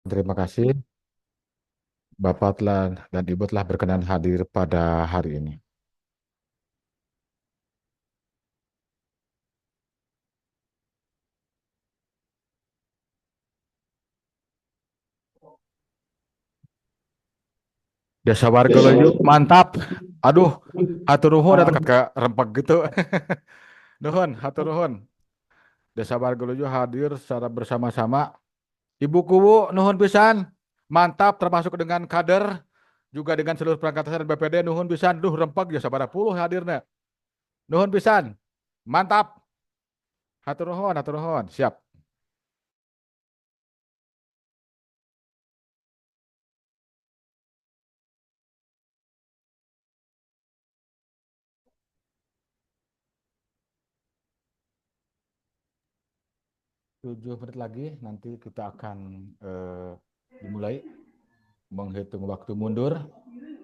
Terima kasih Bapak telah dan Ibu telah berkenan hadir pada hari ini. Jasa warga Loyo, mantap. Aduh, hatur nuhun eta ke rempeg gitu. Nuhun, hatur nuhun. Desa warga Loyo hadir secara bersama-sama. Ibu Kuwu, nuhun pisan. Mantap termasuk dengan kader juga dengan seluruh perangkat desa dan BPD nuhun pisan. Duh rempeg ya sabaraha puluh hadirnya. Nuhun pisan. Mantap. Hatur nuhun, hatur nuhun. Siap. Tujuh menit lagi nanti kita akan dimulai menghitung waktu mundur.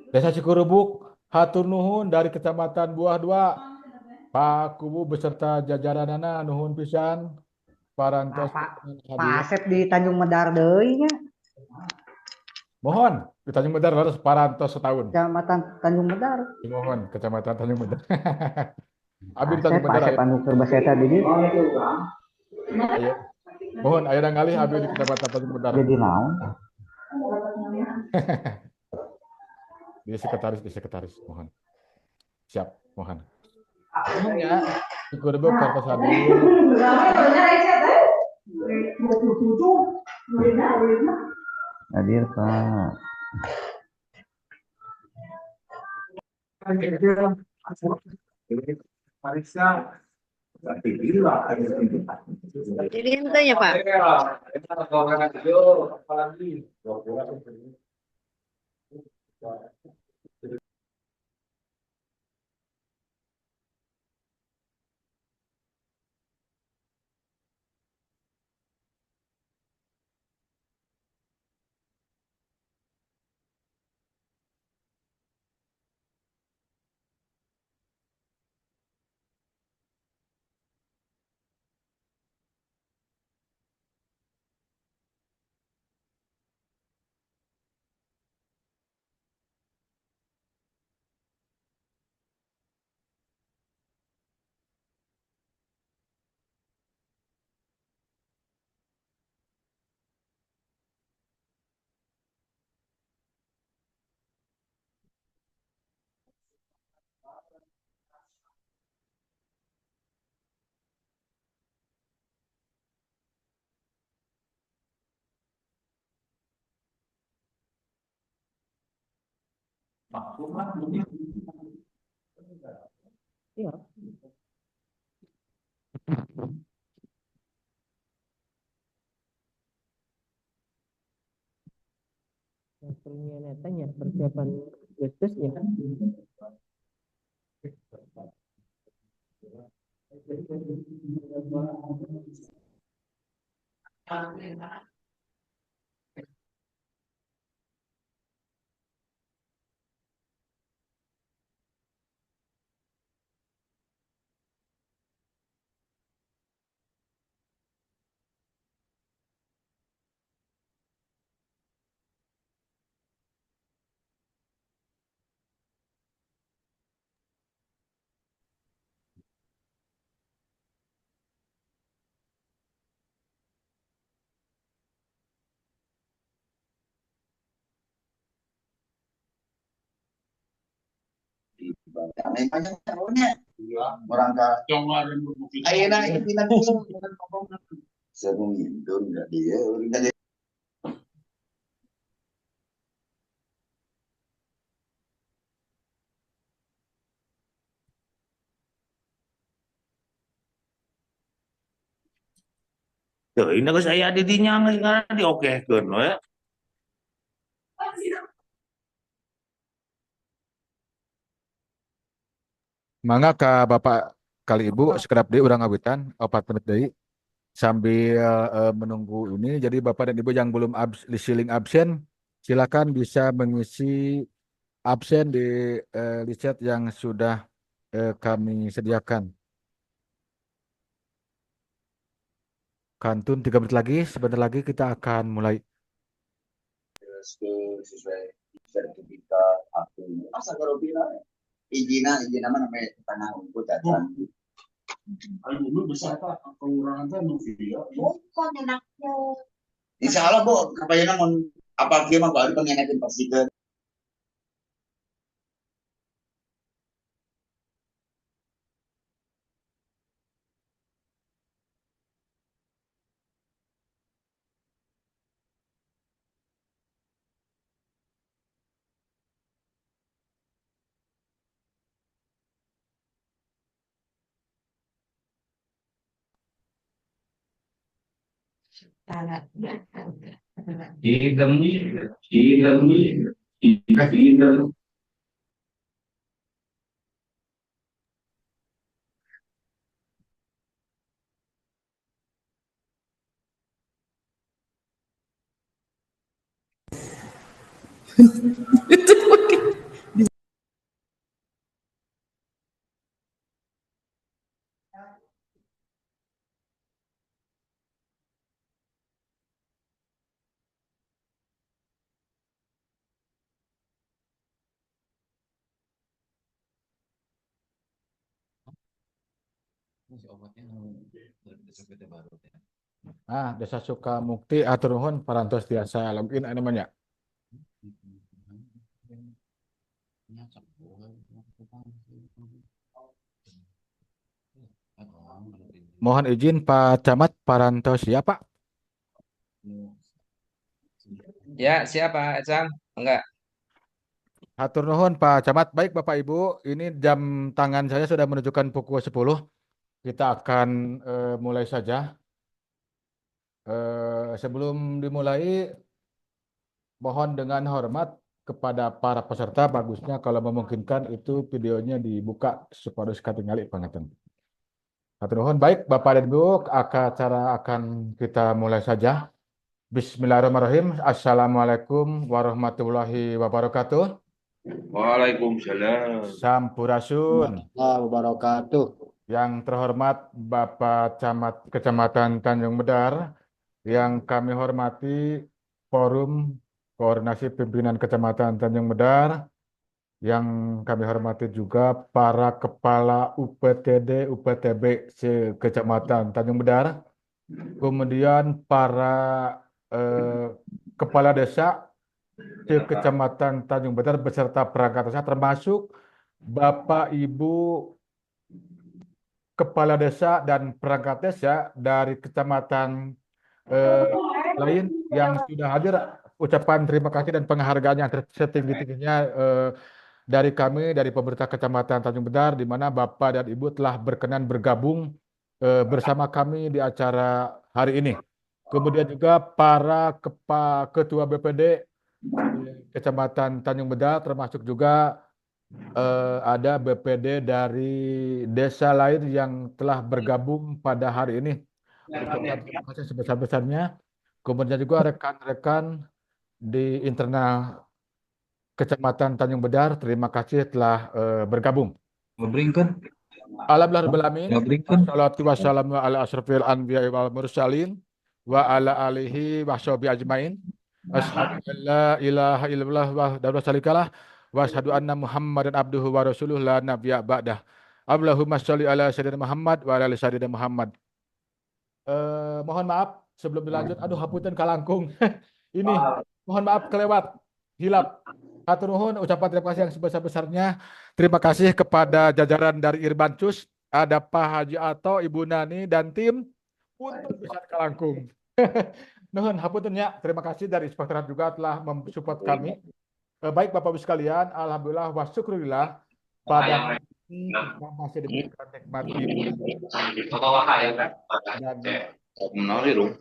Desa Cikurubuk, hatur nuhun dari Kecamatan Buah Dua, Pak Kubu beserta jajaranana nuhun pisan parantos Pak Pak hadir. Asep di Tanjung Medar deui nya, Mohon di Tanjung Medar harus parantos setahun. Kecamatan Tanjung Medar. Mohon Kecamatan Tanjung Medar. Abi di Asep Tanjung Pak Medar Asep aya. anu keur baseta di dieu Aya. Mohon aya ngalih abi di Kecamatan Tanjung Medar. jadi naon? Di sekretaris mohon. Siap, mohon. Mohon ya. Cikurubuk parantos hadir. Hadir Pak. Jadi tanya Pak. Iya. Pertanyaan tanya persiapan Agustus ya. Merangkak ayeuna pimpinan Sarung Indun enggak dia udah tuh ini saya di dinya di oke kan we. Mangga ka Bapak kali Ibu sekedap deui urang ngawitan 4 menit deui sambil menunggu ini. Jadi Bapak dan Ibu yang belum siling absen silakan bisa mengisi absen di list yang sudah kami sediakan. Kantun 3 menit lagi, sebentar lagi kita akan mulai. sesuai sertifikat aku. Asa kalau bilang izin apa namanya tanah unggul dan Dulu besar tak pengurangan kan video. bukan enaknya. Insya Allah bu, kapayana namun apa dia mah baru pengenakin pastikan. Desa Sukamukti atur nuhun parantos tiasa login namanya. Mohon izin Pak Camat parantos ya Pak. Ya, siapa, Sam? Enggak. Atur nuhun Pak Camat. Baik Bapak Ibu, ini jam tangan saya sudah menunjukkan pukul 10. Kita akan mulai saja. Sebelum dimulai, mohon dengan hormat kepada para peserta, bagusnya kalau memungkinkan itu videonya dibuka supaya katingali pangaten. Atur nuhun. Baik Bapak dan Ibu, acara akan kita mulai saja. Bismillahirrahmanirrahim. Assalamualaikum warahmatullahi wabarakatuh. Waalaikumsalam. Sampurasun. Wabarakatuh. Yang terhormat Bapak Camat Kecamatan Tanjung Medar, yang kami hormati Forum Koordinasi Pimpinan Kecamatan Tanjung Medar, yang kami hormati juga para Kepala UPTD, UPTB se-Kecamatan Tanjung Medar, kemudian para Kepala Desa se-Kecamatan Tanjung Medar beserta perangkat desa, termasuk Bapak Ibu Kepala Desa dan perangkat desa dari kecamatan lain yang sudah hadir. Ucapan terima kasih dan penghargaan yang setinggi-tingginya dari kami, dari pemerintah Kecamatan Tanjung Medar, di mana Bapak dan Ibu telah berkenan bergabung bersama kami di acara hari ini. Kemudian juga para ketua BPD Kecamatan Tanjung Medar, termasuk juga ada BPD dari desa lain yang telah bergabung pada hari ini. Ucapan terima kasih sebesar-besarnya. Kemudian juga rekan-rekan di internal Kecamatan Tanjung Medar, terima kasih telah bergabung. Ngebringkan. Alhamdulillahirrahmanirrahim. Ngebringkan. Wassalatu wassalamu ala asrofil anbiya wal mursalin wa ala alihi wa sahbihi ajmain. Asyhadu an la ilaha illallah wahdahu la syarikalah wa asyhadu anna Muhammadan abduhu wa rasuluhu la nabiyya ba'dah. Allahumma sholli ala sayyidina Muhammad wa ala ali sayyidina Muhammad. Mohon maaf sebelum dilanjut, aduh hapunten kalangkung. Ini mohon maaf kelewat, hilap. Hatur nuhun, ucapan terima kasih yang sebesar-besarnya. Terima kasih kepada jajaran dari Irbancus, ada Pak Haji Ato, Ibu Nani dan tim untuk besar kalangkung. Nuhun hapuntennya, terima kasih dari Inspektorat juga telah mensupport kami. Baik Bapak Ibu sekalian, alhamdulillah wa syukurillah pada ini kita masih diberikan nikmat dan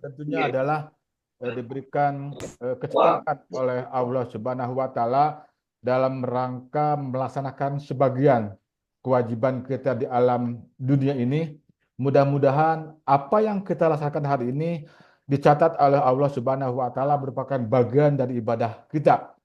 tentunya adalah diberikan kesempatan oleh Allah Subhanahu wa taala dalam rangka melaksanakan sebagian kewajiban kita di alam dunia ini. Mudah-mudahan apa yang kita laksanakan hari ini dicatat oleh Allah Subhanahu wa taala merupakan bagian dari ibadah kita.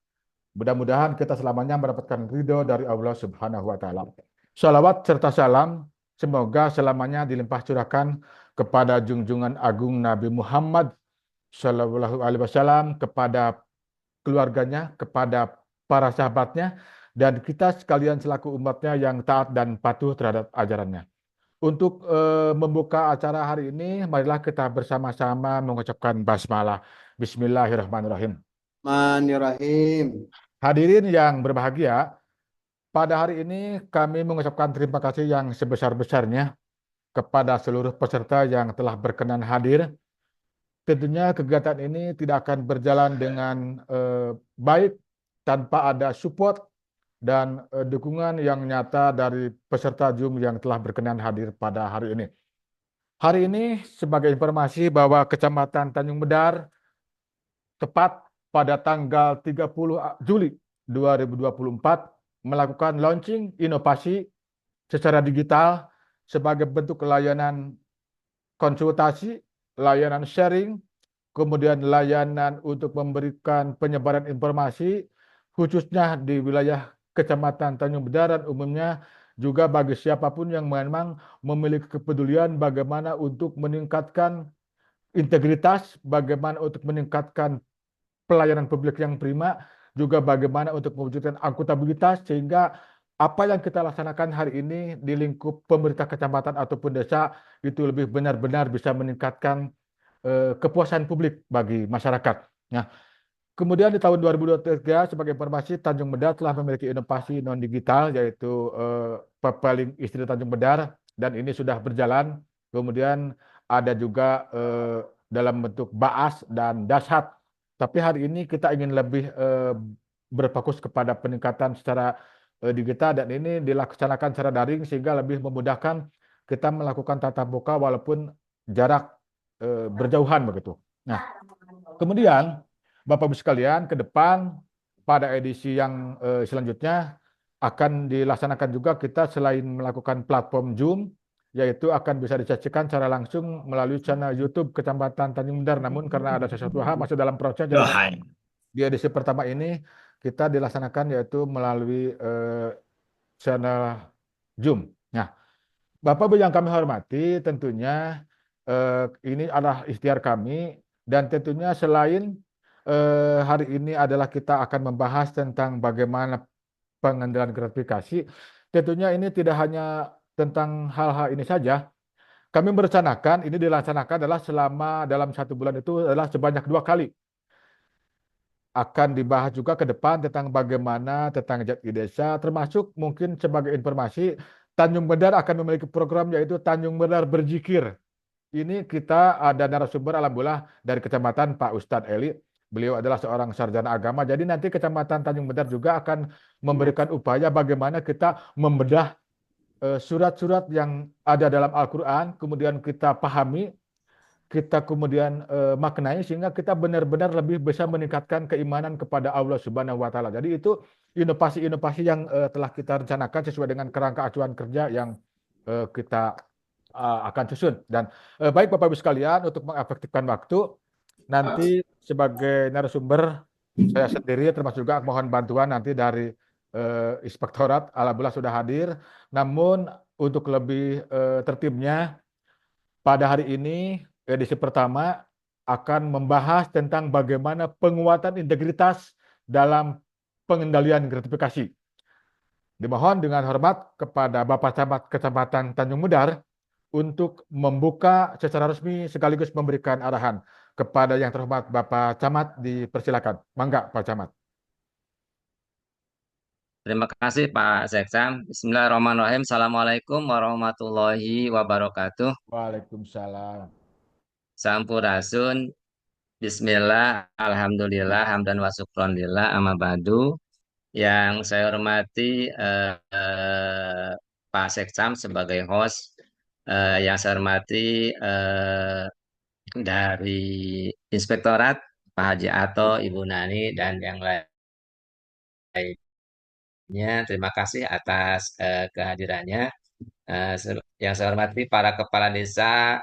Mudah-mudahan kita selamanya mendapatkan ridho dari Allah Subhanahu wa taala. Shalawat serta salam semoga selamanya dilimpah curahkan kepada junjungan agung Nabi Muhammad Shallallahu alaihi wasallam, kepada keluarganya, kepada para sahabatnya, dan kita sekalian selaku umatnya yang taat dan patuh terhadap ajarannya. Untuk membuka acara hari ini, marilah kita bersama-sama mengucapkan basmalah. Bismillahirrahmanirrahim. Bismillahirrahmanirrahim. Hadirin yang berbahagia, pada hari ini kami mengucapkan terima kasih yang sebesar-besarnya kepada seluruh peserta yang telah berkenan hadir. Tentunya kegiatan ini tidak akan berjalan dengan baik tanpa ada support dan dukungan yang nyata dari peserta Zoom yang telah berkenan hadir pada hari ini. Hari ini sebagai informasi bahwa Kecamatan Tanjung Medar tepat pada tanggal 30 Juli 2024 melakukan launching inovasi secara digital sebagai bentuk layanan konsultasi, layanan sharing, kemudian layanan untuk memberikan penyebaran informasi khususnya di wilayah Kecamatan Tanjung Medar dan umumnya juga bagi siapapun yang memang memiliki kepedulian bagaimana untuk meningkatkan integritas, bagaimana untuk meningkatkan pelayanan publik yang prima, juga bagaimana untuk mewujudkan akuntabilitas sehingga apa yang kita laksanakan hari ini di lingkup pemerintah kecamatan ataupun desa itu lebih benar-benar bisa meningkatkan kepuasan publik bagi masyarakat. Nah, kemudian di tahun 2023 sebagai informasi Tanjung Medar telah memiliki inovasi non digital yaitu Pepaling Istri Tanjung Medar dan ini sudah berjalan. Kemudian ada juga dalam bentuk baas dan dashat. Tapi hari ini kita ingin lebih berfokus kepada peningkatan secara digital dan ini dilaksanakan secara daring sehingga lebih memudahkan kita melakukan tatap muka walaupun jarak berjauhan begitu. Nah, kemudian Bapak Ibu sekalian, ke depan pada edisi yang selanjutnya akan dilaksanakan juga kita selain melakukan platform Zoom, yaitu akan bisa disaksikan secara langsung melalui channel YouTube Kecamatan Tanjung Medar. Namun karena ada sesuatu hal masih dalam proses, jadi di edisi pertama ini kita dilaksanakan yaitu melalui channel Zoom. Nah, Bapak Ibu yang kami hormati, tentunya ini adalah ikhtiar kami dan tentunya selain hari ini adalah kita akan membahas tentang bagaimana pengendalian gratifikasi. Tentunya ini tidak hanya tentang hal-hal ini saja. Kami merencanakan ini dilaksanakan adalah selama dalam 1 bulan itu adalah sebanyak 2 kali. Akan dibahas juga ke depan tentang bagaimana tentang jati desa, termasuk mungkin sebagai informasi Tanjung Medar akan memiliki program yaitu Tanjung Medar Berzikir. Ini kita ada narasumber alhamdulillah dari Kecamatan Pak Ustadz Eli. Beliau adalah seorang sarjana agama. Jadi nanti Kecamatan Tanjung Medar juga akan memberikan upaya bagaimana kita membedah surat-surat yang ada dalam Al-Quran, kemudian kita pahami, kita kemudian maknai sehingga kita benar-benar lebih bisa meningkatkan keimanan kepada Allah Subhanahu wa taala. Jadi itu inovasi-inovasi yang telah kita rencanakan sesuai dengan kerangka acuan kerja yang kita akan susun. Dan baik Bapak Ibu sekalian, untuk mengefektifkan waktu, nanti sebagai narasumber saya sendiri termasuk juga mohon bantuan nanti dari Inspektorat, alhamdulillah sudah hadir. Namun untuk lebih tertibnya pada hari ini edisi pertama akan membahas tentang bagaimana penguatan integritas dalam pengendalian gratifikasi. Dimohon dengan hormat kepada Bapak Camat Kecamatan Tanjung Medar untuk membuka secara resmi sekaligus memberikan arahan kepada yang terhormat Bapak Camat, dipersilakan. Mangga Pak Camat. Terima kasih Pak Seksam. Bismillahirrahmanirrahim. Assalamualaikum warahmatullahi wabarakatuh. Waalaikumsalam. Sampurasun. Bismillah, alhamdulillah, hamdan wa syukron lillah, amma ba'du. Yang saya hormati Pak Seksam sebagai host, yang saya hormati dari Inspektorat, Pak Haji Ato, Ibu Nani, dan yang lainnya. Terima kasih atas kehadirannya. Yang saya hormati para kepala desa,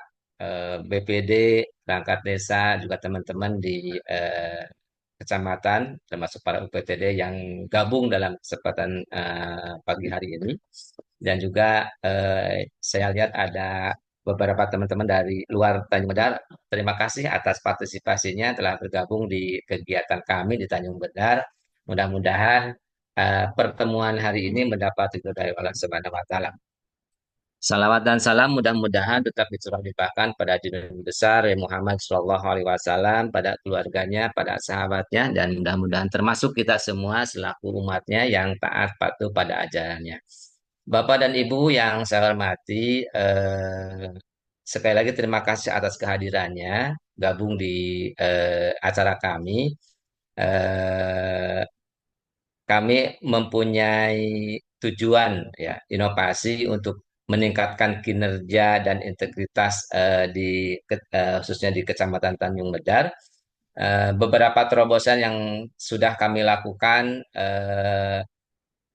BPD, perangkat desa, juga teman-teman di kecamatan, termasuk para UPTD yang gabung dalam kesempatan pagi hari ini. Dan juga saya lihat ada beberapa teman-teman dari luar Tanjung Medar. Terima kasih atas partisipasinya telah bergabung di kegiatan kami di Tanjung Medar. Mudah-mudahan pertemuan hari ini mendapat ridho dari Allah Subhanahu wa Ta'ala. Salawat dan salam mudah-mudahan tetap dicurah limpahkan pada junjungan besar Muhammad Shallallahu Alaihi Wasallam, pada keluarganya, pada sahabatnya, dan mudah-mudahan termasuk kita semua selaku umatnya yang taat patuh pada ajarannya. Bapak dan Ibu yang saya hormati, sekali lagi terima kasih atas kehadirannya gabung di acara kami. Eh, Kami mempunyai tujuan ya inovasi untuk meningkatkan kinerja dan integritas khususnya di Kecamatan Tanjung Medar. Beberapa terobosan yang sudah kami lakukan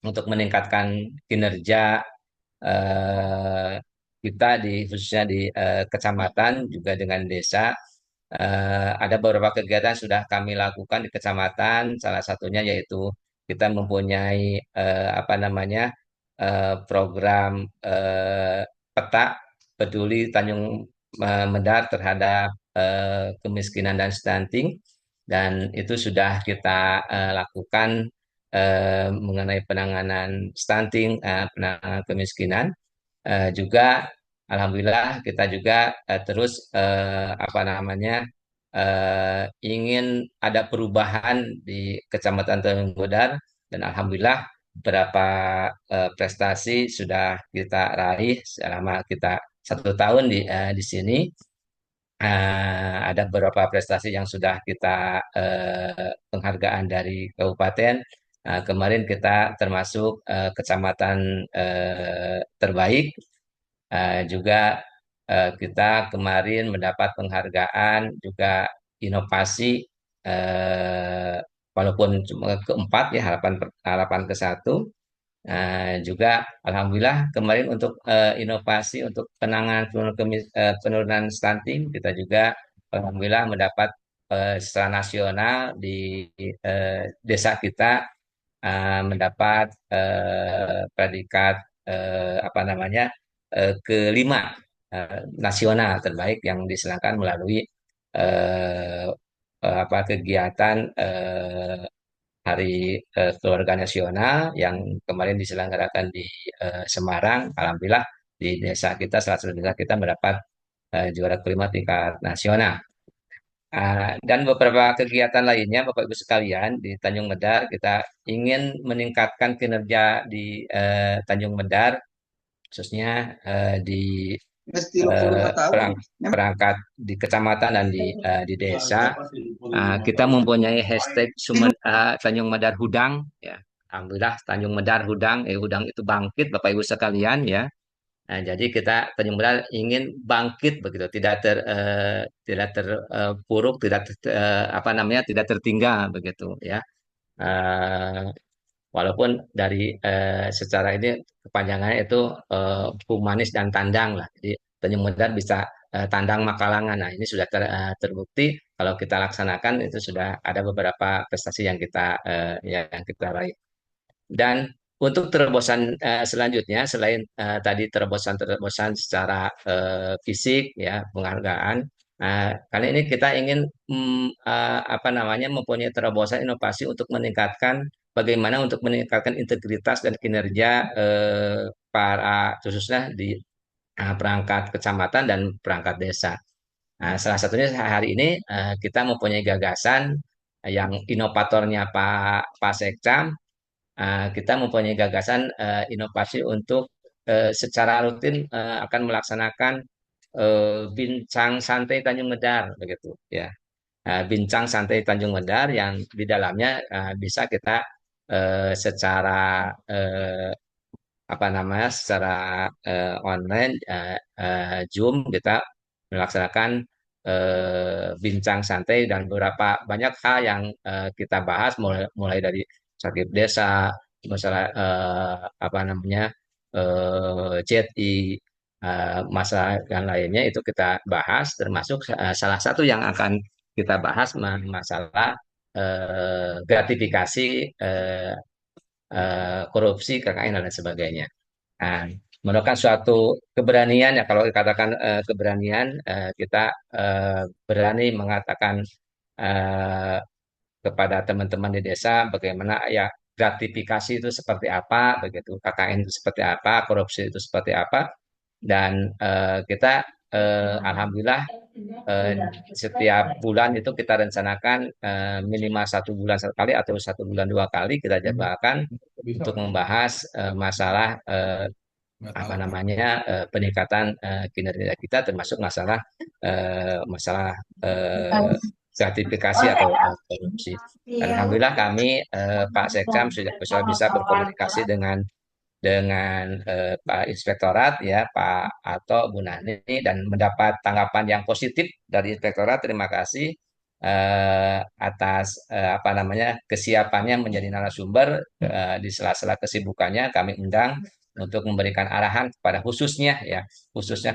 untuk meningkatkan kinerja eh, kita khususnya di kecamatan juga dengan desa. Ada beberapa kegiatan sudah kami lakukan di kecamatan. Salah satunya yaitu kita mempunyai apa namanya program peta peduli Tanjung Medar terhadap kemiskinan dan stunting, dan itu sudah kita lakukan mengenai penanganan stunting, penanganan kemiskinan. Juga alhamdulillah kita juga terus apa namanya ingin ada perubahan di Kecamatan Tanjung Godar, dan alhamdulillah beberapa prestasi sudah kita raih selama kita 1 tahun di sini. Ada beberapa prestasi yang sudah kita penghargaan dari kabupaten. Kemarin kita termasuk kecamatan terbaik. Juga kita kemarin mendapat penghargaan juga inovasi, eh, walaupun cuma keempat ya, harapan harapan ke-1. Juga alhamdulillah kemarin untuk inovasi untuk penanganan penurunan stunting, kita juga alhamdulillah mendapat secara nasional di desa kita mendapat predikat apa namanya ke-5 nasional terbaik yang diselenggarakan melalui eh, apa kegiatan Hari Keluarga Nasional yang kemarin diselenggarakan di Semarang. Alhamdulillah di desa kita, salah satu desa kita mendapat juara ke-5 tingkat nasional. Dan beberapa kegiatan lainnya, Bapak Ibu sekalian, di Tanjung Medar kita ingin meningkatkan kinerja di Tanjung Medar, khususnya di Mesti 25 tahun. perangkat di kecamatan dan di desa. Kita mempunyai hashtag Tanjung Medar Hudang, ya. Alhamdulillah Tanjung Medar Hudang, Hudang itu bangkit, Bapak Ibu sekalian, ya. Jadi kita Tanjung Medar ingin bangkit begitu, tidak terpuruk, apa namanya, tidak tertinggal begitu, ya. Eh, Walaupun dari secara ini kepanjangannya itu humanis dan tandang lah. Jadi Tanjung Medar bisa tandang Makalangan. Nah, ini sudah terbukti kalau kita laksanakan, itu sudah ada beberapa prestasi yang kita raih. Dan untuk terobosan selanjutnya, selain tadi terobosan-terobosan secara fisik, ya, penghargaan, kali ini kita ingin apa namanya mempunyai terobosan inovasi untuk meningkatkan integritas dan kinerja para khususnya di perangkat kecamatan dan perangkat desa. Salah satunya hari ini kita mempunyai gagasan yang inovatornya Pak Sekcam. Kita mempunyai gagasan inovasi untuk secara rutin akan melaksanakan bincang santai Tanjung Medar begitu, ya. Bincang santai Tanjung Medar yang di dalamnya bisa kita secara apa namanya secara online, Zoom, kita melaksanakan bincang santai dan beberapa banyak hal yang kita bahas, mulai dari sakit desa, masalah apa namanya CTI, masalah yang lainnya itu kita bahas, termasuk salah satu yang akan kita bahas masalah gratifikasi korupsi KKN dan lain sebagainya. Nah, merupakan suatu keberanian ya kalau dikatakan keberanian kita berani mengatakan eh, kepada teman-teman di desa bagaimana ya gratifikasi itu seperti apa begitu, KKN itu seperti apa, korupsi itu seperti apa, dan kita alhamdulillah eh, setiap bulan itu kita rencanakan minimal 1 bulan sekali atau 1 bulan 2 kali kita jadwalkan untuk membahas masalah apa namanya peningkatan kinerja kita termasuk masalah gratifikasi atau korupsi. Dan alhamdulillah kami Pak Sekcam sudah bisa berkomunikasi dengan Pak Inspektorat ya Pak Ato Bu Nani dan mendapat tanggapan yang positif dari Inspektorat. Terima kasih atas apa namanya kesiapannya menjadi narasumber di sela-sela kesibukannya kami undang untuk memberikan arahan kepada khususnya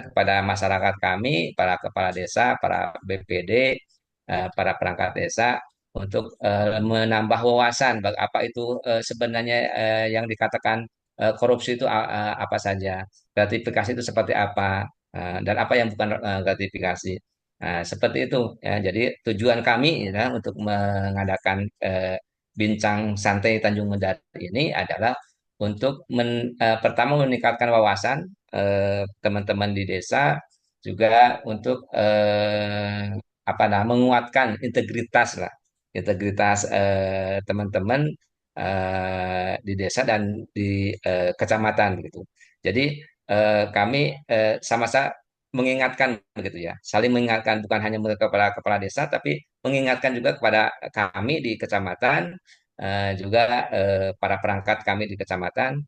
kepada masyarakat kami, para kepala desa, para BPD, para perangkat desa untuk menambah wawasan apa itu sebenarnya yang dikatakan korupsi itu apa saja, gratifikasi itu seperti apa, dan apa yang bukan gratifikasi. Nah, seperti itu ya. Jadi tujuan kami ya, untuk mengadakan bincang santai Tanjung Mendari ini adalah untuk pertama meningkatkan wawasan teman-teman di desa, juga untuk apa namanya menguatkan integritas teman-teman di desa dan di kecamatan begitu. Jadi kami sama-sama mengingatkan begitu ya, saling mengingatkan bukan hanya kepada kepala desa, tapi mengingatkan juga kepada kami di kecamatan, juga para perangkat kami di kecamatan,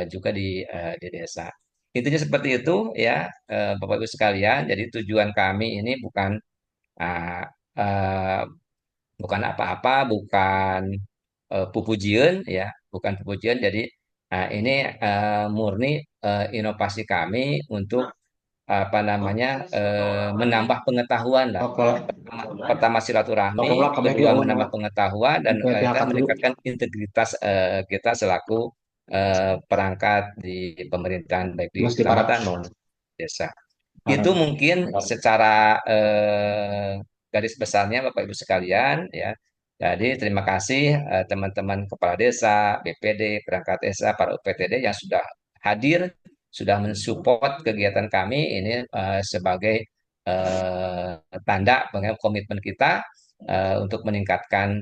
juga di desa. Intinya seperti itu ya, Bapak Ibu sekalian. Jadi tujuan kami ini uh, uh, bukan apa-apa, bukan pupujian ya, bukan pupujian. Jadi ini murni inovasi kami untuk apa namanya menambah pengetahuan lah. Pertama silaturahmi, kedua menambah pengetahuan, dan kita meningkatkan integritas kita selaku perangkat di pemerintahan baik di kecamatan maupun desa. Itu mungkin secara garis besarnya Bapak Ibu sekalian ya. Jadi terima kasih teman-teman kepala desa, BPD, perangkat desa, para UPTD yang sudah hadir, sudah mensupport kegiatan kami ini sebagai tanda bagaimana komitmen kita untuk meningkatkan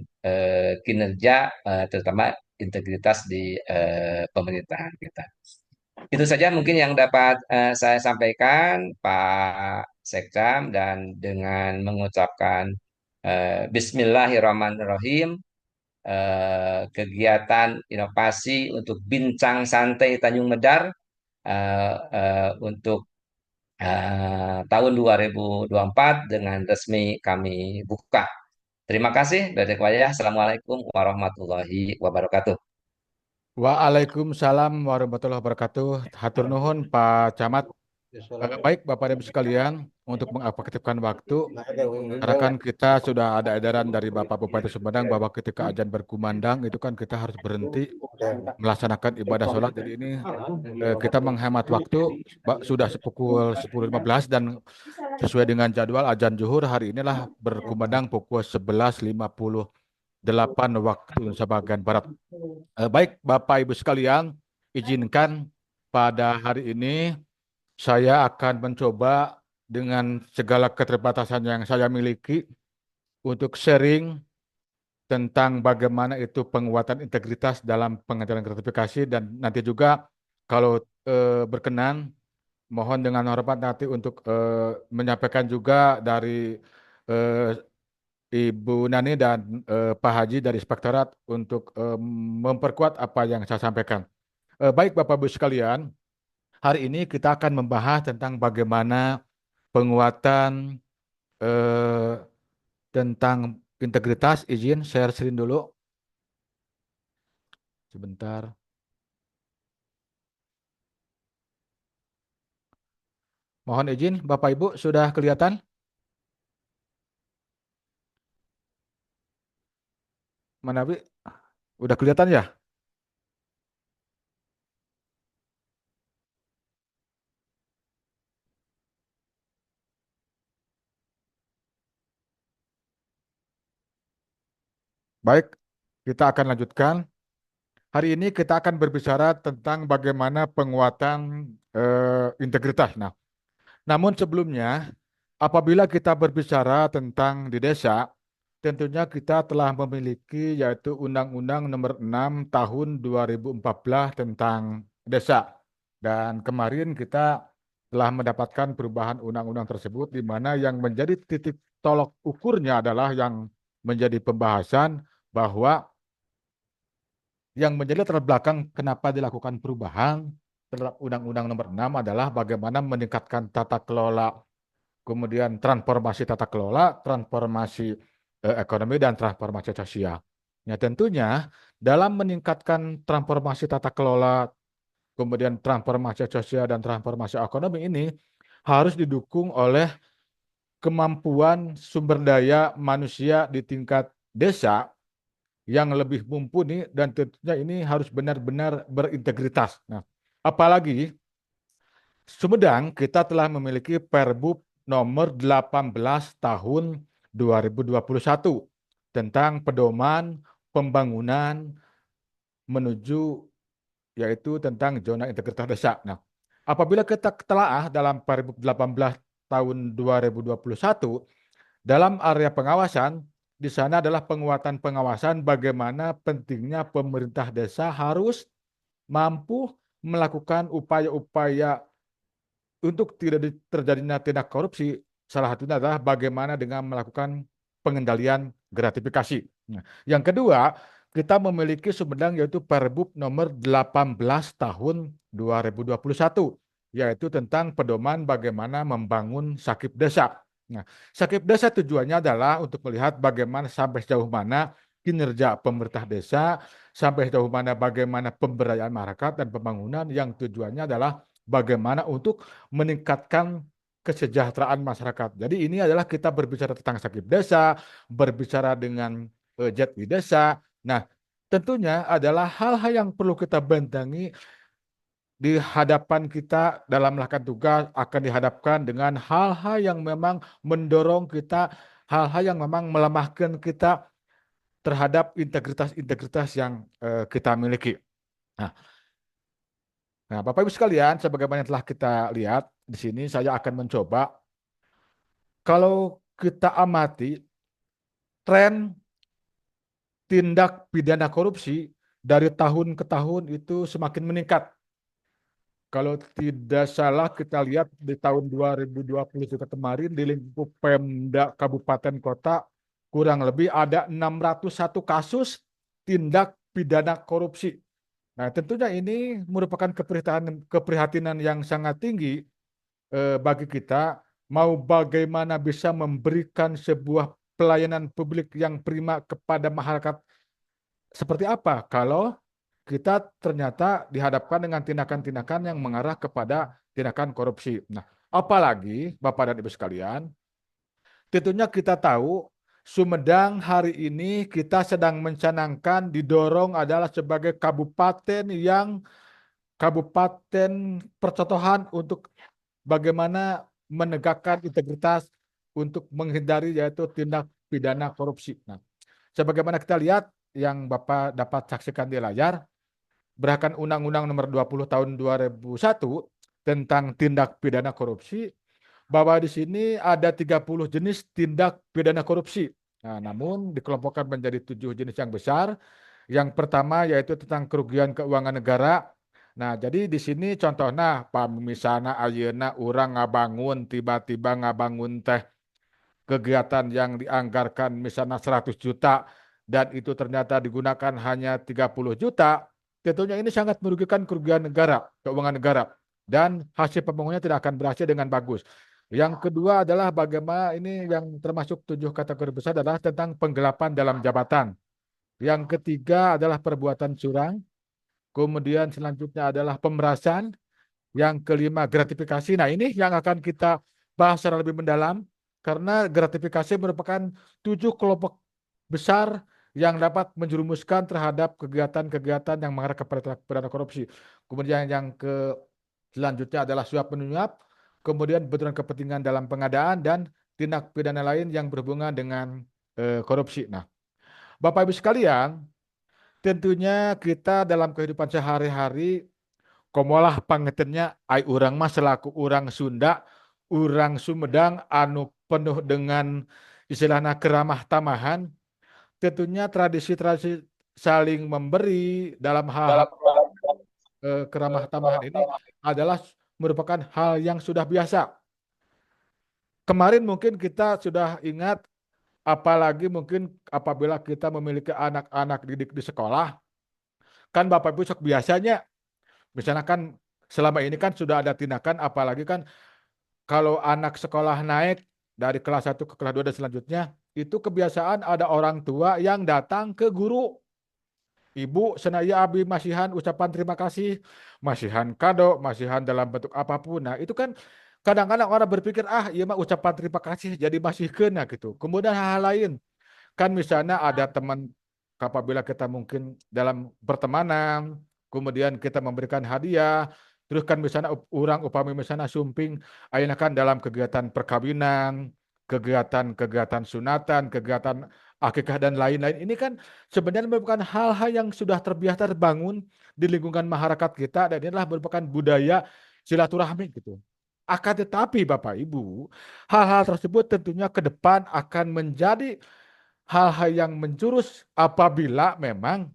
kinerja terutama integritas di pemerintahan kita. Itu saja mungkin yang dapat saya sampaikan, Pak Sekcam, dan dengan mengucapkan Bismillahirrahmanirrahim, kegiatan inovasi untuk Bincang Santai Tanjung Medar untuk tahun 2024 dengan resmi kami buka. Terima kasih. Dari saya, Assalamualaikum warahmatullahi wabarakatuh. Waalaikumsalam warahmatullahi wabarakatuh. Hatur nuhun Pak Camat. Baik Bapak dan Ibu sekalian, untuk mengefektifkan waktu, karena kan kita sudah ada edaran dari Bapak Bupati Sumedang bahwa ketika azan berkumandang itu kan kita harus berhenti melaksanakan ibadah sholat. Jadi ini kita menghemat waktu, sudah pukul 10.15 dan sesuai dengan jadwal azan zuhur hari inilah berkumandang pukul 11.58 waktu Indonesia bagian Barat. Baik Bapak Ibu sekalian, izinkan pada hari ini saya akan mencoba dengan segala keterbatasan yang saya miliki untuk sharing tentang bagaimana itu penguatan integritas dalam pengajaran gratifikasi, dan nanti juga kalau berkenan mohon dengan hormat nanti untuk menyampaikan juga dari eh, Ibu Nani dan Pak Haji dari Inspektorat untuk memperkuat apa yang saya sampaikan. Baik Bapak Ibu sekalian, hari ini kita akan membahas tentang bagaimana penguatan tentang integritas. Izin share screen dulu. Sebentar. Mohon izin, Bapak Ibu sudah kelihatan? Mana Bi? Udah kelihatan ya? Baik, kita akan lanjutkan. Hari ini kita akan berbicara tentang bagaimana penguatan integritas. Nah, namun sebelumnya, apabila kita berbicara tentang di desa, tentunya kita telah memiliki yaitu Undang-Undang Nomor 6 Tahun 2014 tentang desa. Dan kemarin kita telah mendapatkan perubahan undang-undang tersebut di mana yang menjadi titik tolok ukurnya adalah yang menjadi pembahasan bahwa yang menjadi latar belakang kenapa dilakukan perubahan terhadap Undang-Undang Nomor 6 adalah bagaimana meningkatkan tata kelola, kemudian transformasi tata kelola, transformasi ekonomi, dan transformasi sosial. Ya, tentunya dalam meningkatkan transformasi tata kelola, kemudian transformasi sosial dan transformasi ekonomi ini harus didukung oleh kemampuan sumber daya manusia di tingkat desa yang lebih mumpuni dan tentunya ini harus benar-benar berintegritas. Nah, apalagi Sumedang kita telah memiliki Perbup nomor 18 tahun 2021 tentang pedoman pembangunan menuju yaitu tentang zona integritas desa. Nah, apabila kita telaah dalam Perbup 18 tahun 2021 dalam area pengawasan, di sana adalah penguatan pengawasan bagaimana pentingnya pemerintah desa harus mampu melakukan upaya-upaya untuk tidak terjadinya tindak korupsi. Salah satunya adalah bagaimana dengan melakukan pengendalian gratifikasi. Nah, yang kedua, kita memiliki Sumedang yaitu Perbup nomor 18 tahun 2021, yaitu tentang pedoman bagaimana membangun sakip desa. Nah, sakip desa tujuannya adalah untuk melihat bagaimana sampai sejauh mana kinerja pemerintah desa, sampai sejauh mana bagaimana pemberdayaan masyarakat dan pembangunan yang tujuannya adalah bagaimana untuk meningkatkan kesejahteraan masyarakat. Jadi ini adalah kita berbicara tentang sakit desa, berbicara dengan JET di desa. Nah, tentunya adalah hal-hal yang perlu kita bentengi di hadapan kita dalam melakukan tugas akan dihadapkan dengan hal-hal yang memang mendorong kita, hal-hal yang memang melemahkan kita terhadap integritas-integritas yang kita miliki. Nah, Bapak Ibu sekalian, sebagaimana yang telah kita lihat di sini, saya akan mencoba kalau kita amati tren tindak pidana korupsi dari tahun ke tahun itu semakin meningkat. Kalau tidak salah kita lihat di tahun 2020 juga kemarin di lingkup Pemda Kabupaten Kota kurang lebih ada 601 kasus tindak pidana korupsi. Nah, tentunya ini merupakan keprihatinan yang sangat tinggi bagi kita, mau bagaimana bisa memberikan sebuah pelayanan publik yang prima kepada masyarakat seperti apa kalau kita ternyata dihadapkan dengan tindakan-tindakan yang mengarah kepada tindakan korupsi. Nah, apalagi Bapak dan Ibu sekalian, tentunya kita tahu Sumedang hari ini kita sedang mencanangkan didorong adalah sebagai kabupaten yang kabupaten percontohan untuk bagaimana menegakkan integritas untuk menghindari yaitu tindak pidana korupsi. Nah, sebagaimana kita lihat yang Bapak dapat saksikan di layar, berdasarkan Undang-Undang Nomor 20 Tahun 2001 tentang tindak pidana korupsi, bahwa di sini ada 30 jenis tindak pidana korupsi. Nah, namun dikelompokkan menjadi 7 jenis yang besar. Yang pertama yaitu tentang kerugian keuangan negara. Nah, jadi di sini contohnya misalnya ayeuna urang ngabangun tiba-tiba ngabangun teh kegiatan yang dianggarkan misalnya 100 juta dan itu ternyata digunakan hanya 30 juta, tentunya ini sangat merugikan kerugian negara, keuangan negara dan hasil pembangunannya tidak akan berhasil dengan bagus. Yang kedua adalah bagaimana ini yang termasuk 7 kategori besar adalah tentang penggelapan dalam jabatan. Yang ketiga adalah perbuatan curang. Kemudian selanjutnya adalah pemerasan. Yang kelima gratifikasi. Nah, ini yang akan kita bahas secara lebih mendalam karena gratifikasi merupakan 7 kelompok besar yang dapat menjerumuskan terhadap kegiatan-kegiatan yang mengarah kepada pidana korupsi. Kemudian yang selanjutnya adalah suap menyuap, kemudian benturan kepentingan dalam pengadaan dan tindak pidana lain yang berhubungan dengan korupsi. Nah, Bapak Ibu sekalian, tentunya kita dalam kehidupan sehari-hari komolah pangetennya ai urang mah selaku urang Sunda, urang Sumedang anu penuh dengan istilahnya keramah tamahan, tentunya tradisi-tradisi saling memberi dalam hal-hal keramah tamahan ini adalah merupakan hal yang sudah biasa. Kemarin mungkin kita sudah ingat, apalagi mungkin apabila kita memiliki anak-anak didik di sekolah, kan Bapak Ibu sok biasanya, misalnya kan selama ini kan sudah ada tindakan, apalagi kan kalau anak sekolah naik dari kelas 1 ke kelas 2 dan selanjutnya, itu kebiasaan ada orang tua yang datang ke guru. Ibu, senaya abi masihan ucapan terima kasih, masihan kado, masihan dalam bentuk apapun. Nah, itu kan kadang-kadang orang berpikir, ah, iya mah ucapan terima kasih jadi masih kena gitu. Kemudian hal-hal lain, kan misalnya ada teman, apabila kita mungkin dalam pertemanan, kemudian kita memberikan hadiah, terus kan misalnya orang upami misalnya sumping, ayeuna kan dalam kegiatan perkawinan, kegiatan-kegiatan sunatan, kegiatan akikah dan lain-lain. Ini kan sebenarnya merupakan hal-hal yang sudah terbiasa terbangun di lingkungan masyarakat kita dan inilah merupakan budaya silaturahmi gitu. Akan tetapi Bapak Ibu, hal-hal tersebut tentunya ke depan akan menjadi hal-hal yang menjurus apabila memang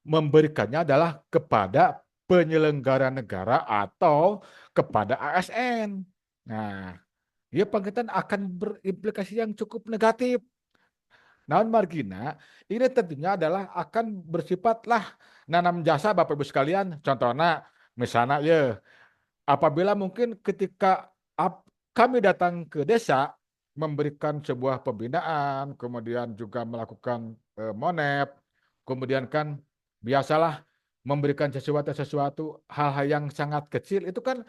memberikannya adalah kepada penyelenggara negara atau kepada ASN. Nah, ya pengertian akan berimplikasi yang cukup negatif. Namun margina, ini tentunya adalah akan bersifatlah nanam jasa Bapak Ibu sekalian. Contohnya, misalnya ya, apabila mungkin ketika kami datang ke desa memberikan sebuah pembinaan, kemudian juga melakukan monep, kemudian kan biasalah memberikan sesuatu hal-hal yang sangat kecil itu kan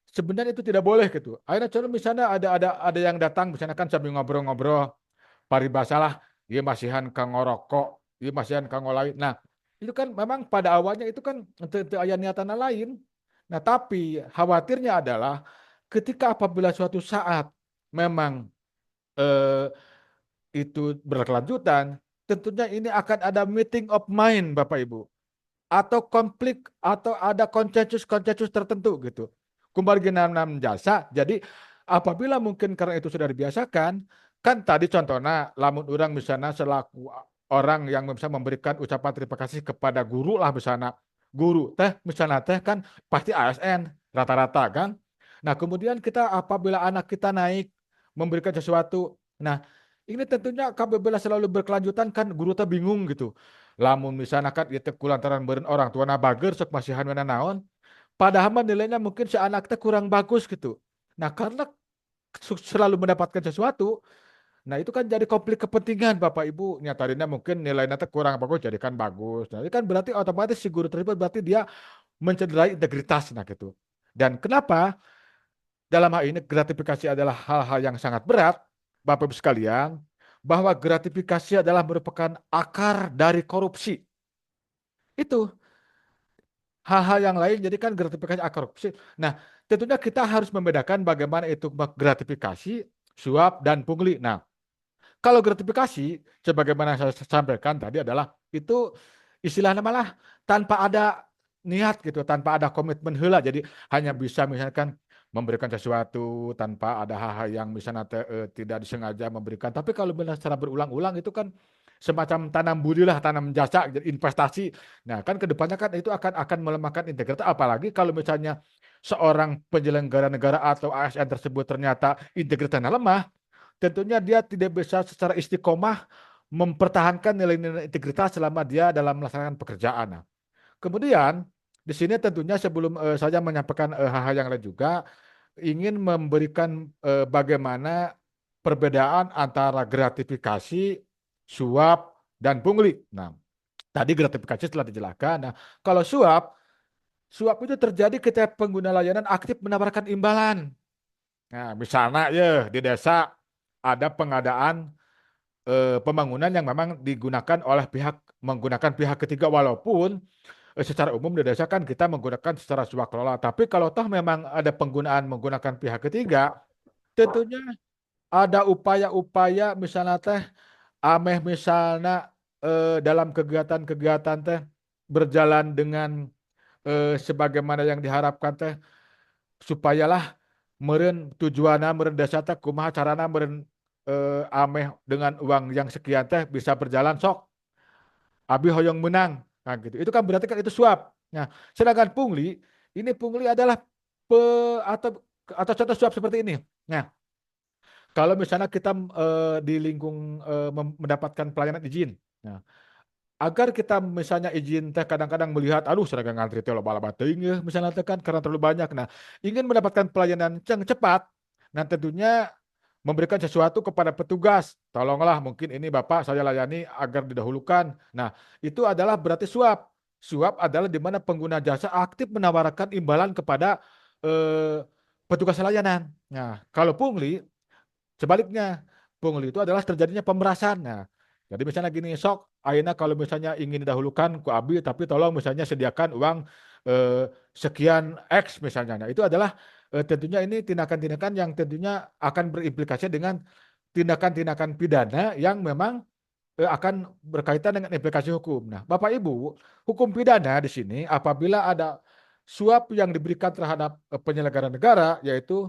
sebenarnya itu tidak boleh gitu. Akhirnya contoh misalnya ada yang datang misalnya kan sambil ngobrol-ngobrol paribasalah, dia masihan kang ngerokok, dia masihan kang lain. Nah, itu kan memang pada awalnya itu kan itu aya niatan lain. Nah, tapi khawatirnya adalah ketika apabila suatu saat memang eh, itu berkelanjutan, tentunya ini akan ada meeting of mind Bapak Ibu atau konflik atau ada konsensus-konsensus tertentu gitu. Kembali ke enam jasa. Jadi apabila mungkin karena itu sudah dibiasakan, kan tadi contohnya lamun orang misalnya selaku orang yang bisa memberikan ucapan terima kasih kepada guru lah misalnya. Guru teh misalnya teh kan pasti ASN rata-rata kan. Nah, kemudian kita apabila anak kita naik memberikan sesuatu, nah ini tentunya apabila selalu berkelanjutan kan guru teh bingung gitu. Lamun misalnya kan itu kulantaran beren orang tua bager sok masihan mana naon, padahal mah nilainya mungkin si anak teh kurang bagus gitu. Nah, karena selalu mendapatkan sesuatu, nah itu kan jadi konflik kepentingan Bapak Ibu. Nyatarinya mungkin nilainya teh kurang bagus jadikan bagus. Nah, itu kan berarti otomatis si guru tersebut berarti dia mencederai integritas nah gitu. Dan kenapa dalam hal ini gratifikasi adalah hal-hal yang sangat berat, Bapak Ibu sekalian, bahwa gratifikasi adalah merupakan akar dari korupsi. Itu hal-hal yang lain jadi kan gratifikasi akar korupsi. Nah, tentunya kita harus membedakan bagaimana itu gratifikasi, suap, dan pungli. Nah, kalau gratifikasi, sebagaimana saya sampaikan tadi adalah itu istilahnya malah tanpa ada niat gitu, tanpa ada komitmen heula. Jadi hanya bisa misalkan memberikan sesuatu tanpa ada hal-hal yang misalnya tidak disengaja memberikan. Tapi kalau benar secara berulang-ulang itu kan semacam tanam budi lah, tanam jasa, investasi. Nah, kan kedepannya kan itu akan melemahkan integritas. Apalagi kalau misalnya seorang penyelenggara negara atau ASN tersebut ternyata integritasnya lemah, tentunya dia tidak bisa secara istiqomah mempertahankan nilai-nilai integritas selama dia dalam melaksanakan pekerjaan. Nah, kemudian di sini tentunya sebelum saya menyampaikan hal-hal yang lain juga ingin memberikan bagaimana perbedaan antara gratifikasi, suap, dan pungli. Nah, tadi gratifikasi telah dijelaskan. Nah, kalau suap itu terjadi ketika pengguna layanan aktif menawarkan imbalan. Nah, misalnya ya di desa ada pengadaan pembangunan yang memang digunakan oleh menggunakan pihak ketiga walaupun secara umum di desa kan kita menggunakan secara swakelola. Tapi kalau toh memang ada penggunaan menggunakan pihak ketiga, tentunya ada upaya-upaya misalnya teh ameh misalnya dalam kegiatan-kegiatan teh berjalan dengan sebagaimana yang diharapkan teh supayalah meureun tujuanna meureun desa teh kumaha carana meureun ameh dengan uang yang sekian teh bisa berjalan sok abi hoyong menang. Nah, gitu. Itu kan berarti kan itu suap. Nah, sedangkan pungli, ini pungli adalah pe, atau contoh suap seperti ini. Nah, kalau misalnya kita di lingkung mendapatkan pelayanan izin. Nah, agar kita misalnya izin teh kadang-kadang melihat aduh seragam ngantri teh loba-loba teuing ya misalnya teh kan karena terlalu banyak. Nah, ingin mendapatkan pelayanan yang cepat, nah tentunya memberikan sesuatu kepada petugas. Tolonglah mungkin ini Bapak saya layani agar didahulukan. Nah, itu adalah berarti suap. Suap adalah di mana pengguna jasa aktif menawarkan imbalan kepada eh, petugas layanan. Nah, kalau pungli sebaliknya, pungli itu adalah terjadinya pemerasan. Nah, jadi misalnya gini, sok, ayeuna kalau misalnya ingin didahulukan ku abi, tapi tolong misalnya sediakan uang sekian X misalnya. Nah, itu adalah tentunya ini tindakan-tindakan yang tentunya akan berimplikasi dengan tindakan-tindakan pidana yang memang akan berkaitan dengan implikasi hukum. Nah, Bapak Ibu, hukum pidana di sini apabila ada suap yang diberikan terhadap penyelenggara negara, yaitu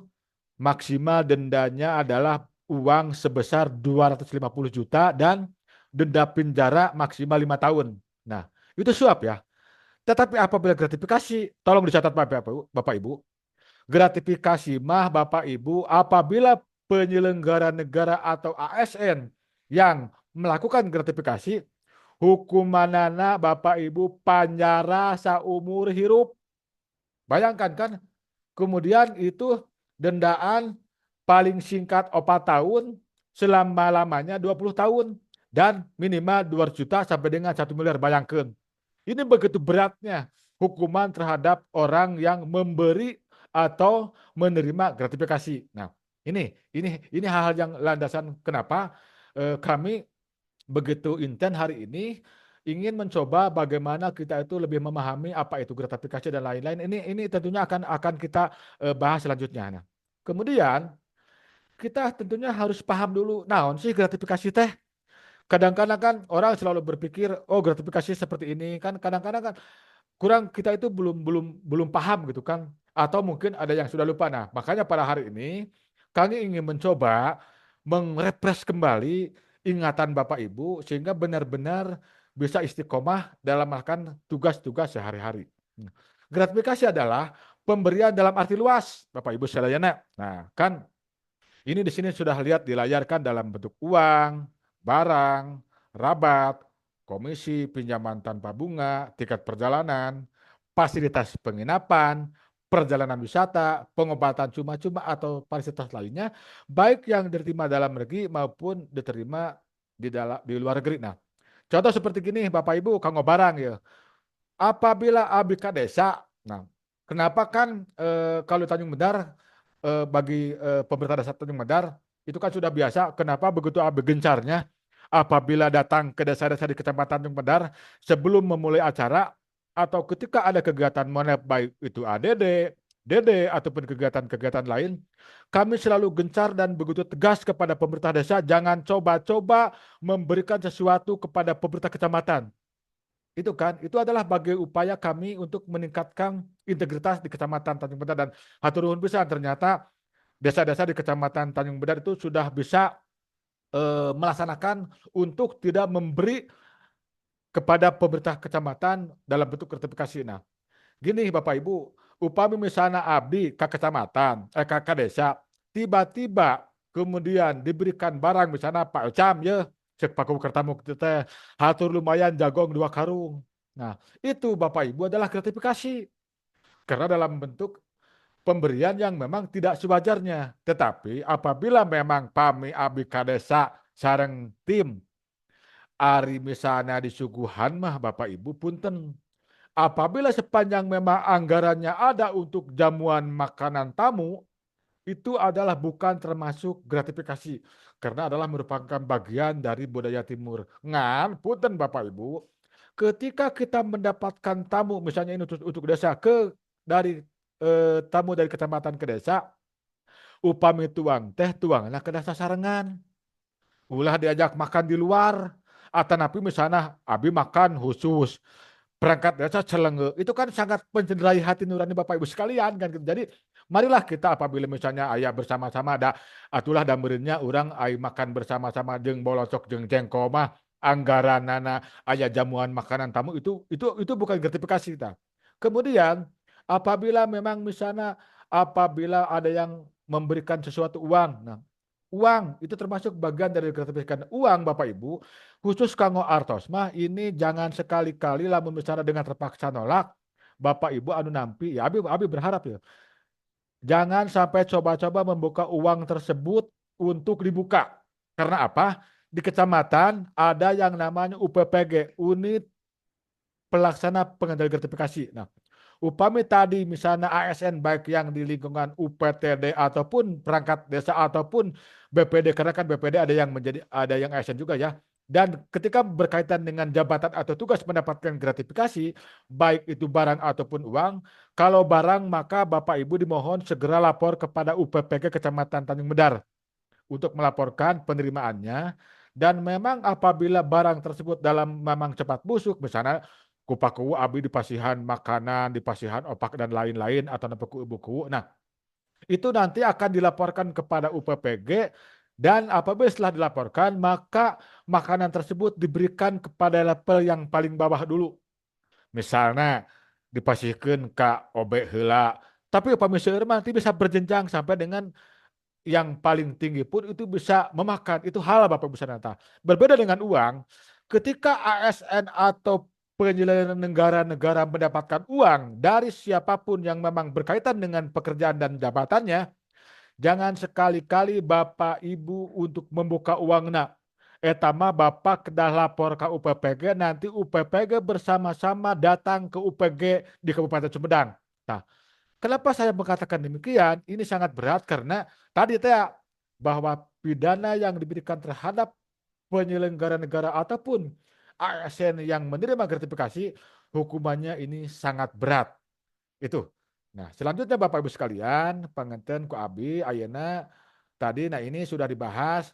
maksimal dendanya adalah uang sebesar 250 juta dan denda penjara maksimal 5 tahun. Nah, itu suap ya. Tetapi apabila gratifikasi, tolong dicatat Bapak Ibu, gratifikasi mah Bapak Ibu apabila penyelenggara negara atau ASN yang melakukan gratifikasi, hukumanana Bapak Ibu panjara saumur hidup. Bayangkan kan, kemudian itu dendaan paling singkat 4 tahun, selama-lamanya 20 tahun, dan minimal 200 juta sampai dengan 1 miliar. Bayangkan. Ini begitu beratnya hukuman terhadap orang yang memberi atau menerima gratifikasi. Nah, ini hal-hal yang landasan kenapa kami begitu intens hari ini ingin mencoba bagaimana kita itu lebih memahami apa itu gratifikasi dan lain-lain. Ini tentunya akan kita bahas selanjutnya. Nah, kemudian kita tentunya harus paham dulu, naon sih gratifikasi teh? Kadang-kadang kan orang selalu berpikir, oh gratifikasi seperti ini kan kadang-kadang kan kurang kita itu belum paham gitu kan, atau mungkin ada yang sudah lupa. Nah, makanya pada hari ini kami ingin mencoba merefresh kembali ingatan Bapak Ibu sehingga benar-benar bisa istiqomah dalam melakukan tugas-tugas sehari-hari. Gratifikasi adalah pemberian dalam arti luas, Bapak Ibu sekalian. Nah, kan ini di sini sudah lihat dilayarkan dalam bentuk uang, barang, rabat, komisi pinjaman tanpa bunga, tiket perjalanan, fasilitas penginapan, perjalanan wisata, pengobatan cuma-cuma atau fasilitas lainnya, baik yang diterima dalam negeri maupun diterima di luar negeri. Nah, contoh seperti gini, Bapak Ibu, kanggo barang ya. Apabila ABK desa, nah, kenapa kan kalau Tanjung Medar bagi pemerintah desa Tanjung Medar itu kan sudah biasa. Kenapa begitu gencarnya apabila datang ke desa-desa di Kecamatan Tanjung Medar sebelum memulai acara atau ketika ada kegiatan monep baik itu ADD, DD ataupun kegiatan-kegiatan lain, kami selalu gencar dan begitu tegas kepada pemerintah desa jangan coba-coba memberikan sesuatu kepada pemerintah kecamatan. Itu kan, itu adalah bagai upaya kami untuk meningkatkan integritas di Kecamatan Tanjung Medar dan hatur nuhun pisan ternyata desa-desa di Kecamatan Tanjung Medar itu sudah bisa melaksanakan untuk tidak memberi kepada pemerintah kecamatan dalam bentuk gratifikasi. Nah, gini Bapak Ibu, upami misalnya abdi ke kecamatan, ke desa, tiba-tiba kemudian diberikan barang misalnya Pak Ocam ya, cek paku kertamu teh hatur lumayan jagong 2 karung. Nah, itu Bapak Ibu adalah gratifikasi. Karena dalam bentuk pemberian yang memang tidak sewajarnya. Tetapi apabila memang pami abdi ka desa sareng tim ari misalnya disuguhan mah Bapak Ibu punten. Apabila sepanjang memang anggarannya ada untuk jamuan makanan tamu, itu adalah bukan termasuk gratifikasi. Karena adalah merupakan bagian dari budaya timur. Ngan, punten Bapak Ibu, ketika kita mendapatkan tamu, misalnya ini untuk desa, dari tamu dari kecamatan ke desa, upami tuang teh tuang nah ke desa sarengan. Ulah diajak makan di luar, Atau napi misalnya abi makan khusus perangkat desa celenge itu kan sangat mencederai hati nurani Bapak Ibu sekalian kan gitu. Jadi marilah kita apabila misalnya ayah bersama-sama ada atulah dameureunnya orang ai makan bersama-sama jeung bolosok jeung jengkol mah anggaranana ayah jamuan makanan tamu itu bukan gratifikasi kita. Kemudian apabila memang misalnya apabila ada yang memberikan sesuatu uang. Nah, uang itu termasuk bagian dari gratifikasi uang Bapak Ibu khusus kanggo artos mah ini jangan sekali-kali lamun bicara dengan terpaksa nolak Bapak Ibu anu nampi ya abi berharap ya jangan sampai coba-coba membuka uang tersebut untuk dibuka karena apa di kecamatan ada yang namanya UPPG unit pelaksana pengendali gratifikasi. Nah, upami tadi misalnya ASN baik yang di lingkungan UPTD ataupun perangkat desa ataupun BPD karena kan BPD ada yang ASN juga ya. Dan ketika berkaitan dengan jabatan atau tugas mendapatkan gratifikasi, baik itu barang ataupun uang, kalau barang maka Bapak Ibu dimohon segera lapor kepada UPPG Kecamatan Tanjung Medar untuk melaporkan penerimaannya. Dan memang apabila barang tersebut dalam memang cepat busuk, misalnya kupaku abi di pasihan makanan, di pasihan opak dan lain-lain atau nepeku ibuku. Nah, itu nanti akan dilaporkan kepada UPPG dan apabila setelah dilaporkan maka makanan tersebut diberikan kepada level yang paling bawah dulu. Misalnya dipasihkan ke OB heula. Tapi upami seueur nanti bisa berjenjang sampai dengan yang paling tinggi pun itu bisa memakan. Itu hal Bapak Ibu Sanata. Berbeda dengan uang, ketika ASN atau penyelenggara negara mendapatkan uang dari siapapun yang memang berkaitan dengan pekerjaan dan jabatannya, jangan sekali-kali Bapak Ibu untuk membuka uangna. Etama Bapak kedah lapor ke UPPG, nanti UPPG bersama-sama datang ke UPG di Kabupaten Sumedang. Nah, kenapa saya mengatakan demikian? Ini sangat berat karena tadi bahwa pidana yang diberikan terhadap penyelenggara negara ataupun ASN yang menerima gratifikasi, hukumannya ini sangat berat. Itu. Nah, selanjutnya Bapak Ibu sekalian, panganten ku abi ayeuna tadi ini sudah dibahas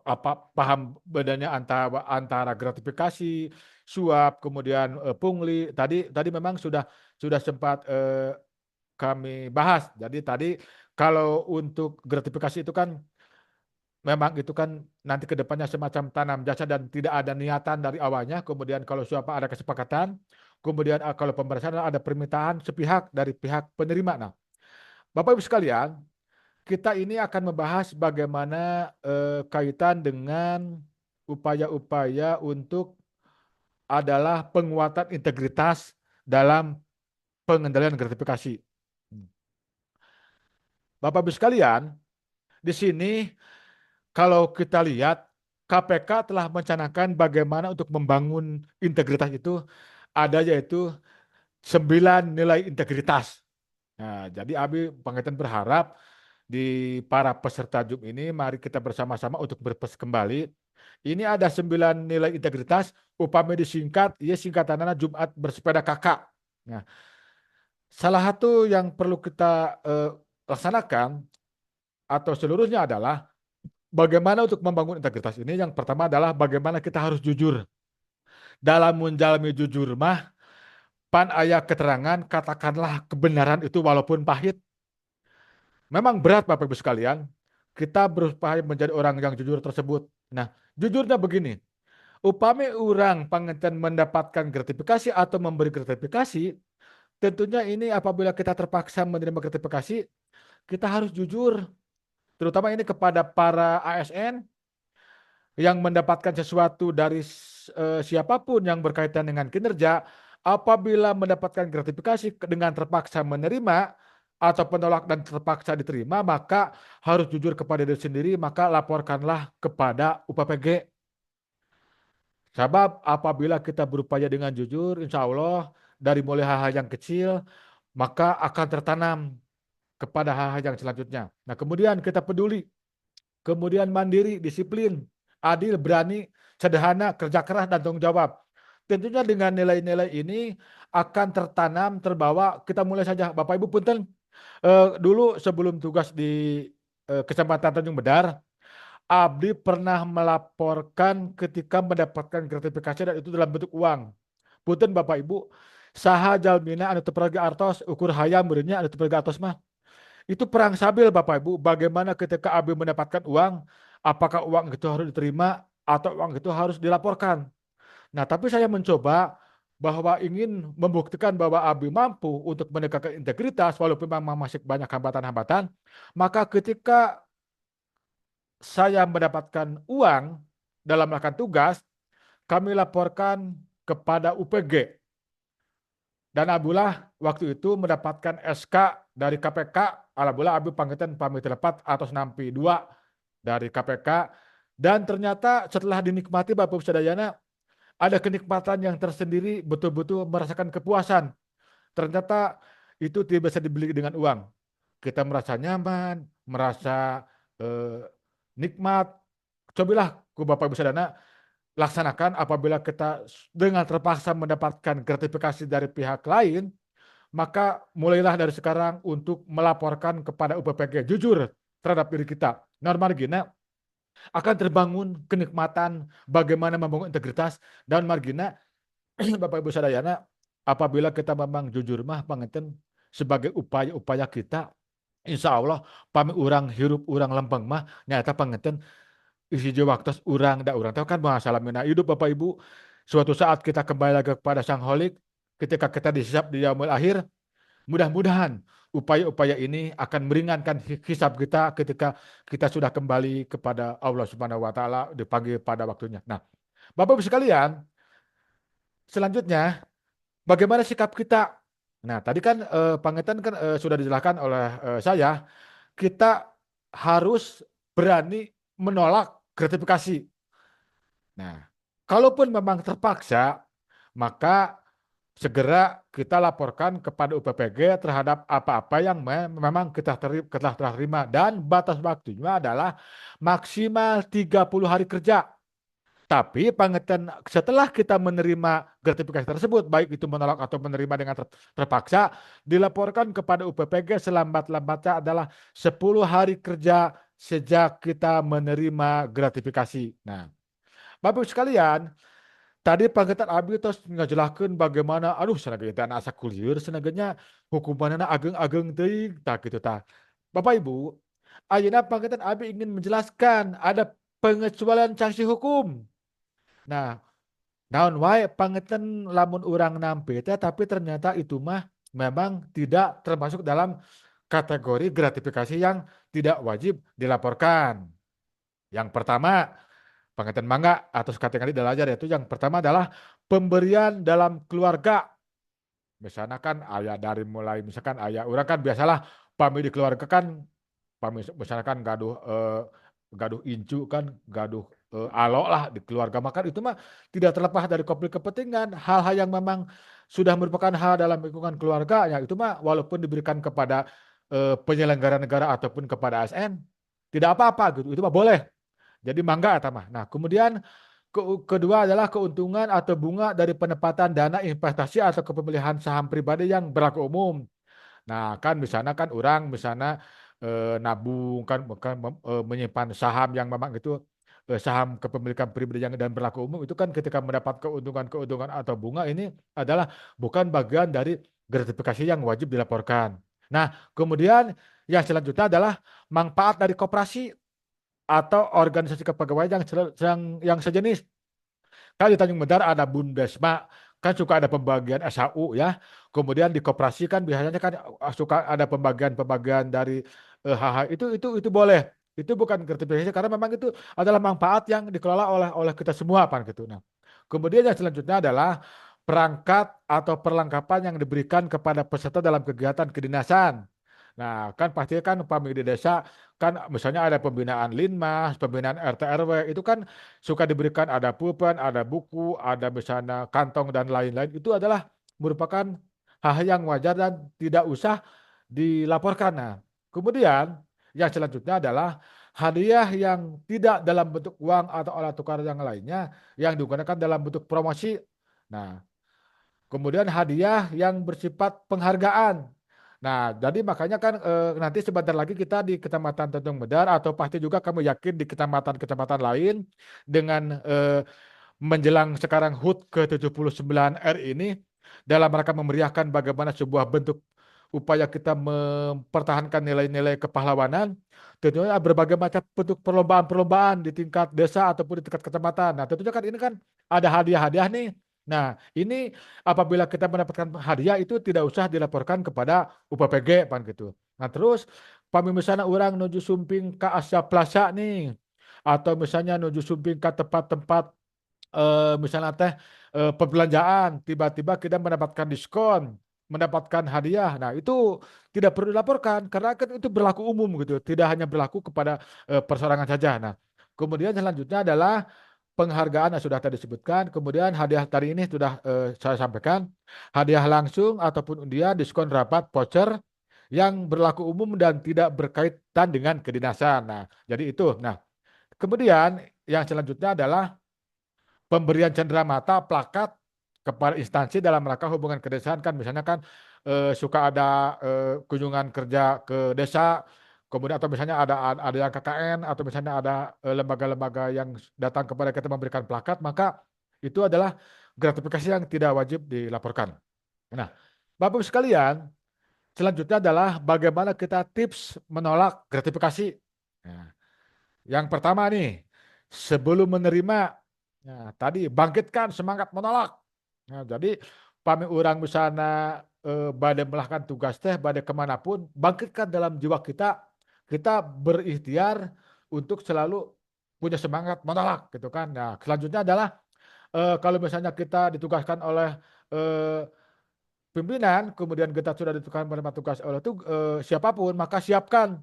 apa paham bedanya antara gratifikasi, suap, kemudian pungli. Tadi memang sudah sempat kami bahas. Jadi tadi kalau untuk gratifikasi itu kan memang itu kan nanti ke depannya semacam tanam jasa dan tidak ada niatan dari awalnya. Kemudian kalau suap ada kesepakatan, kemudian kalau pemberian ada permintaan sepihak dari pihak penerima. Nah, Bapak Ibu sekalian, kita ini akan membahas bagaimana kaitan dengan upaya-upaya untuk adalah penguatan integritas dalam pengendalian gratifikasi. Bapak Ibu sekalian, di sini kalau kita lihat KPK telah mencanangkan bagaimana untuk membangun integritas itu ada yaitu 9 nilai integritas. Nah, jadi Abi Pangetan berharap di para peserta Zoom ini mari kita bersama-sama untuk berpes kembali. Ini ada 9 nilai integritas, upami disingkat, ya singkatannya Jumat bersepeda kakak. Nah, salah satu yang perlu kita laksanakan atau seluruhnya adalah bagaimana untuk membangun integritas ini. Yang pertama adalah bagaimana kita harus jujur. Dalam menjalani jujur mah, pan aya keterangan, katakanlah kebenaran itu walaupun pahit. Memang berat Bapak Ibu sekalian, kita berupaya menjadi orang yang jujur tersebut. Nah, jujurnya begini, upami orang panganten mendapatkan gratifikasi atau memberi gratifikasi, tentunya ini apabila kita terpaksa menerima gratifikasi, kita harus jujur. Terutama ini kepada para ASN yang mendapatkan sesuatu dari siapapun yang berkaitan dengan kinerja, apabila mendapatkan gratifikasi dengan terpaksa menerima, atau penolak dan terpaksa diterima, maka harus jujur kepada diri sendiri, maka laporkanlah kepada UPPG. Sebab apabila kita berupaya dengan jujur, insya Allah dari mulai hal-hal yang kecil, maka akan tertanam kepada hal-hal yang selanjutnya. Nah, kemudian kita peduli, kemudian mandiri, disiplin, adil, berani, sederhana, kerja keras, dan tanggung jawab. Tentunya dengan nilai-nilai ini akan tertanam, terbawa. Kita mulai saja, Bapak Ibu punten. Dulu sebelum tugas di Kecamatan Tanjung Medar, Abdi pernah melaporkan ketika mendapatkan gratifikasi dan itu dalam bentuk uang. Punten Bapak Ibu, saha jalmina anu teu pergi artos ukur hayam beureunya anu teu pergi artos mah. Itu perang sabil Bapak Ibu, bagaimana ketika Abdi mendapatkan uang, apakah uang itu harus diterima atau uang itu harus dilaporkan. Nah, tapi saya mencoba bahwa ingin membuktikan bahwa Abdi mampu untuk menegakkan integritas walaupun memang masih banyak hambatan-hambatan, maka ketika saya mendapatkan uang dalam melakukan tugas, kami laporkan kepada UPG. Dan alhamdulillah waktu itu mendapatkan SK dari KPK, alhamdulillah Abi panggeten pamit lepat atas nampi 2 dari KPK. Dan ternyata setelah dinikmati Bapak Ibu Sadayana, ada kenikmatan yang tersendiri, betul-betul merasakan kepuasan. Ternyata itu tidak bisa dibeli dengan uang. Kita merasa nyaman, merasa nikmat. Cobalah ku Bapak Ibu Sadayana laksanakan apabila kita dengan terpaksa mendapatkan gratifikasi dari pihak lain, maka mulailah dari sekarang untuk melaporkan kepada UPPG jujur terhadap diri kita. Normal gina akan terbangun kenikmatan bagaimana membangun integritas dan margina Bapak Ibu Sadayana, apabila kita memang jujur mah panganten sebagai upaya-upaya kita, insya Allah pami urang hirup urang lempeng mah nyata panganten isi waktu urang da urang tahu kan masalah mina hidup Bapak Ibu. Suatu saat kita kembali lagi kepada Sang Holik, ketika kita disisap di yaumul akhir, mudah-mudahan upaya-upaya ini akan meringankan hisab kita ketika kita sudah kembali kepada Allah Subhanahu wa taala dipanggil pada waktunya. Nah, Bapak Ibu sekalian, selanjutnya bagaimana sikap kita? Nah, tadi kan pangetan kan sudah dijelaskan oleh saya, kita harus berani menolak gratifikasi. Nah, kalaupun memang terpaksa, maka segera kita laporkan kepada UPPG terhadap apa-apa yang memang kita telah terima, dan batas waktunya adalah maksimal 30 hari kerja. Tapi pangetan setelah kita menerima gratifikasi tersebut, baik itu menolak atau menerima dengan terpaksa, dilaporkan kepada UPPG selambat-lambatnya adalah 10 hari kerja sejak kita menerima gratifikasi. Nah, Bapak Ibu sekalian, tadi pangetan Abi terus ngajelaskeun bagaimana sanaga eta asa kulieur sanaganya hukumanna ageng-ageng teuing tah kitu tah. Bapak Ibu, ayeuna pangetan Abi ingin menjelaskan ada pengecualian sanksi hukum. Nah, naon wae pangetan lamun urang nampi teh tapi ternyata itu mah memang tidak termasuk dalam kategori gratifikasi yang tidak wajib dilaporkan. Yang pertama, pangetan mangga atau kategori dalajar yaitu yang pertama adalah pemberian dalam keluarga. Misalnya kan ayah dari mulai misalkan ayah orang kan biasalah pami di keluarga kan pami misalkan gaduh incu kan gaduh alo lah di keluarga, maka itu mah tidak terlepas dari konflik kepentingan, hal-hal yang memang sudah merupakan hal dalam lingkungan keluarga ya itu mah walaupun diberikan kepada penyelenggara negara ataupun kepada ASN tidak apa-apa gitu, itu mah boleh. Jadi mangga eta mah. Nah, kemudian kedua adalah keuntungan atau bunga dari penempatan dana investasi atau kepemilikan saham pribadi yang berlaku umum. Nah, kan misalnya kan orang misalnya nabung kan menyimpan saham yang memang itu saham kepemilikan pribadi yang dan berlaku umum itu kan ketika mendapat keuntungan atau bunga ini adalah bukan bagian dari gratifikasi yang wajib dilaporkan. Nah, kemudian yang selanjutnya adalah manfaat dari koperasi atau organisasi kepegawaian yang sejenis. Kalau di Tanjung Medar ada Bundesma, kan suka ada pembagian SHU ya. Kemudian di koperasi kan biasanya kan suka ada pembagian dari hal-hal itu boleh. Itu bukan gratifikasi karena memang itu adalah manfaat yang dikelola oleh kita semua kan gitu. Nah, kemudian yang selanjutnya adalah perangkat atau perlengkapan yang diberikan kepada peserta dalam kegiatan kedinasan. Nah, kan pasti kan pamili di desa kan misalnya ada pembinaan Linmas, pembinaan RT RW itu kan suka diberikan ada pulpen, ada buku, ada misalnya kantong dan lain-lain. Itu adalah merupakan hal yang wajar dan tidak usah dilaporkan. Nah, kemudian yang selanjutnya adalah hadiah yang tidak dalam bentuk uang atau alat tukar yang lainnya yang digunakan dalam bentuk promosi. Nah, kemudian hadiah yang bersifat penghargaan. Nah, jadi makanya kan nanti sebentar lagi kita di Kecamatan Tanjung Medar atau pasti juga kamu yakin di kecamatan-kecamatan lain dengan menjelang sekarang HUT ke-79 RI ini dalam rangka memeriahkan bagaimana sebuah bentuk upaya kita mempertahankan nilai-nilai kepahlawanan, tentunya berbagai macam bentuk perlombaan-perlombaan di tingkat desa ataupun di tingkat kecamatan. Nah, tentunya kan ini kan ada hadiah-hadiah nih. Nah, ini apabila kita mendapatkan hadiah itu tidak usah dilaporkan kepada UPPG, pan gitu. Nah, terus pami misalnya orang nuju sumping ke Asia Plaza nih, atau misalnya nuju sumping ke tempat-tempat misalnya teh perbelanjaan, tiba-tiba kita mendapatkan diskon, mendapatkan hadiah. Nah, itu tidak perlu dilaporkan karena kan itu berlaku umum gitu, tidak hanya berlaku kepada perseorangan saja. Nah, kemudian selanjutnya adalah penghargaan yang sudah tadi disebutkan. Kemudian hadiah tadi ini sudah saya sampaikan, hadiah langsung ataupun undian, diskon rabat, voucher yang berlaku umum dan tidak berkaitan dengan kedinasan. Nah, jadi itu. Nah, kemudian yang selanjutnya adalah pemberian cenderamata plakat kepada instansi dalam rangka hubungan kedesaan kan misalnya kan suka ada kunjungan kerja ke desa kemudian atau misalnya ada yang KKN atau misalnya ada lembaga-lembaga yang datang kepada kita memberikan plakat maka itu adalah gratifikasi yang tidak wajib dilaporkan. Nah, Bapak Ibu sekalian, selanjutnya adalah bagaimana kita tips menolak gratifikasi. Nah, yang pertama nih, sebelum menerima, nah, tadi bangkitkan semangat menolak. Nah, jadi pami orang misalnya badai melakukan tugas teh, badai kemanapun, bangkitkan dalam jiwa kita, kita berikhtiar untuk selalu punya semangat menolak, gitu kan. Nah, selanjutnya adalah kalau misalnya kita ditugaskan oleh eh, pimpinan, kemudian kita sudah ditugaskan menerima tugas oleh siapapun, maka siapkan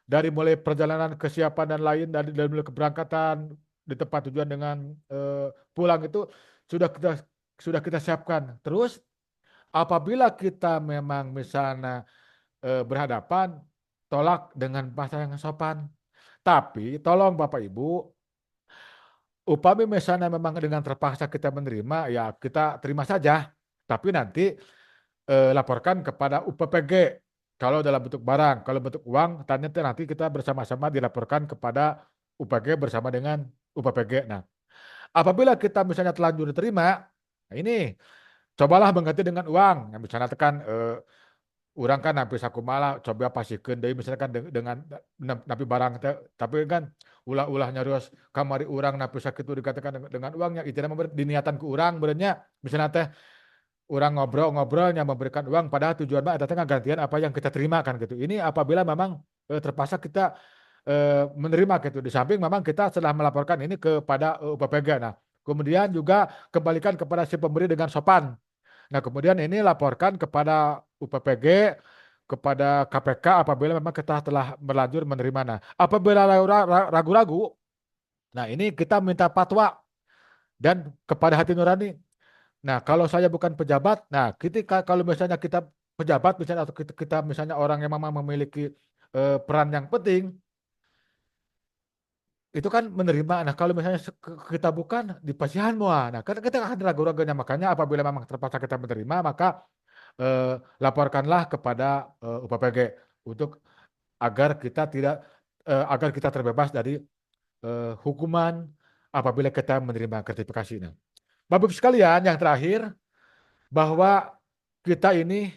dari mulai perjalanan kesiapan dan lain dari mulai keberangkatan di tempat tujuan dengan pulang itu sudah kita siapkan. Terus apabila kita memang misalnya berhadapan, tolak dengan bahasa yang sopan. Tapi tolong Bapak Ibu, upami misalnya memang dengan terpaksa kita menerima, ya kita terima saja. Tapi nanti laporkan kepada UPPG kalau dalam bentuk barang, kalau bentuk uang, ternyata nanti kita bersama-sama dilaporkan kepada UPG bersama dengan UPPG. Nah, apabila kita misalnya telanjur diterima, nah ini cobalah mengganti dengan uang. Nah, misalnya tekan orang kan nampil sakumaha coba pasikeun deui misalkan dengan napi barang teh tapi kan ulah-ulah nyarios kamari urang napi sakitu dikatakan dengan uangnya itu mah diniatan ku urang benernya misalnya teh orang ngobrol-ngobrolnya memberikan uang padahal tujuan mah eta teh gantian apa yang kita terima kan gitu. Ini apabila memang terpaksa kita menerima gitu. Di samping memang kita setelah melaporkan ini kepada UPPG. Nah, kemudian juga kembalikan kepada si pemberi dengan sopan. Nah, kemudian ini laporkan kepada UPPG, kepada KPK apabila memang kita telah berlanjur menerima. Nah, apabila ragu-ragu, nah ini kita minta fatwa dan kepada hati nurani. Nah, kalau saya bukan pejabat, nah kalau misalnya kita pejabat misalnya atau kita misalnya orang yang memang memiliki peran yang penting, itu kan menerima. Nah, kalau misalnya kita bukan dipasihan semua. Nah, kan kita akan ragu-ragunya makanya apabila memang terpaksa kita menerima, maka laporkanlah kepada UPPG untuk agar kita tidak agar kita terbebas dari hukuman apabila kita menerima gratifikasi. Nah, Bapak Ibu sekalian, yang terakhir bahwa kita ini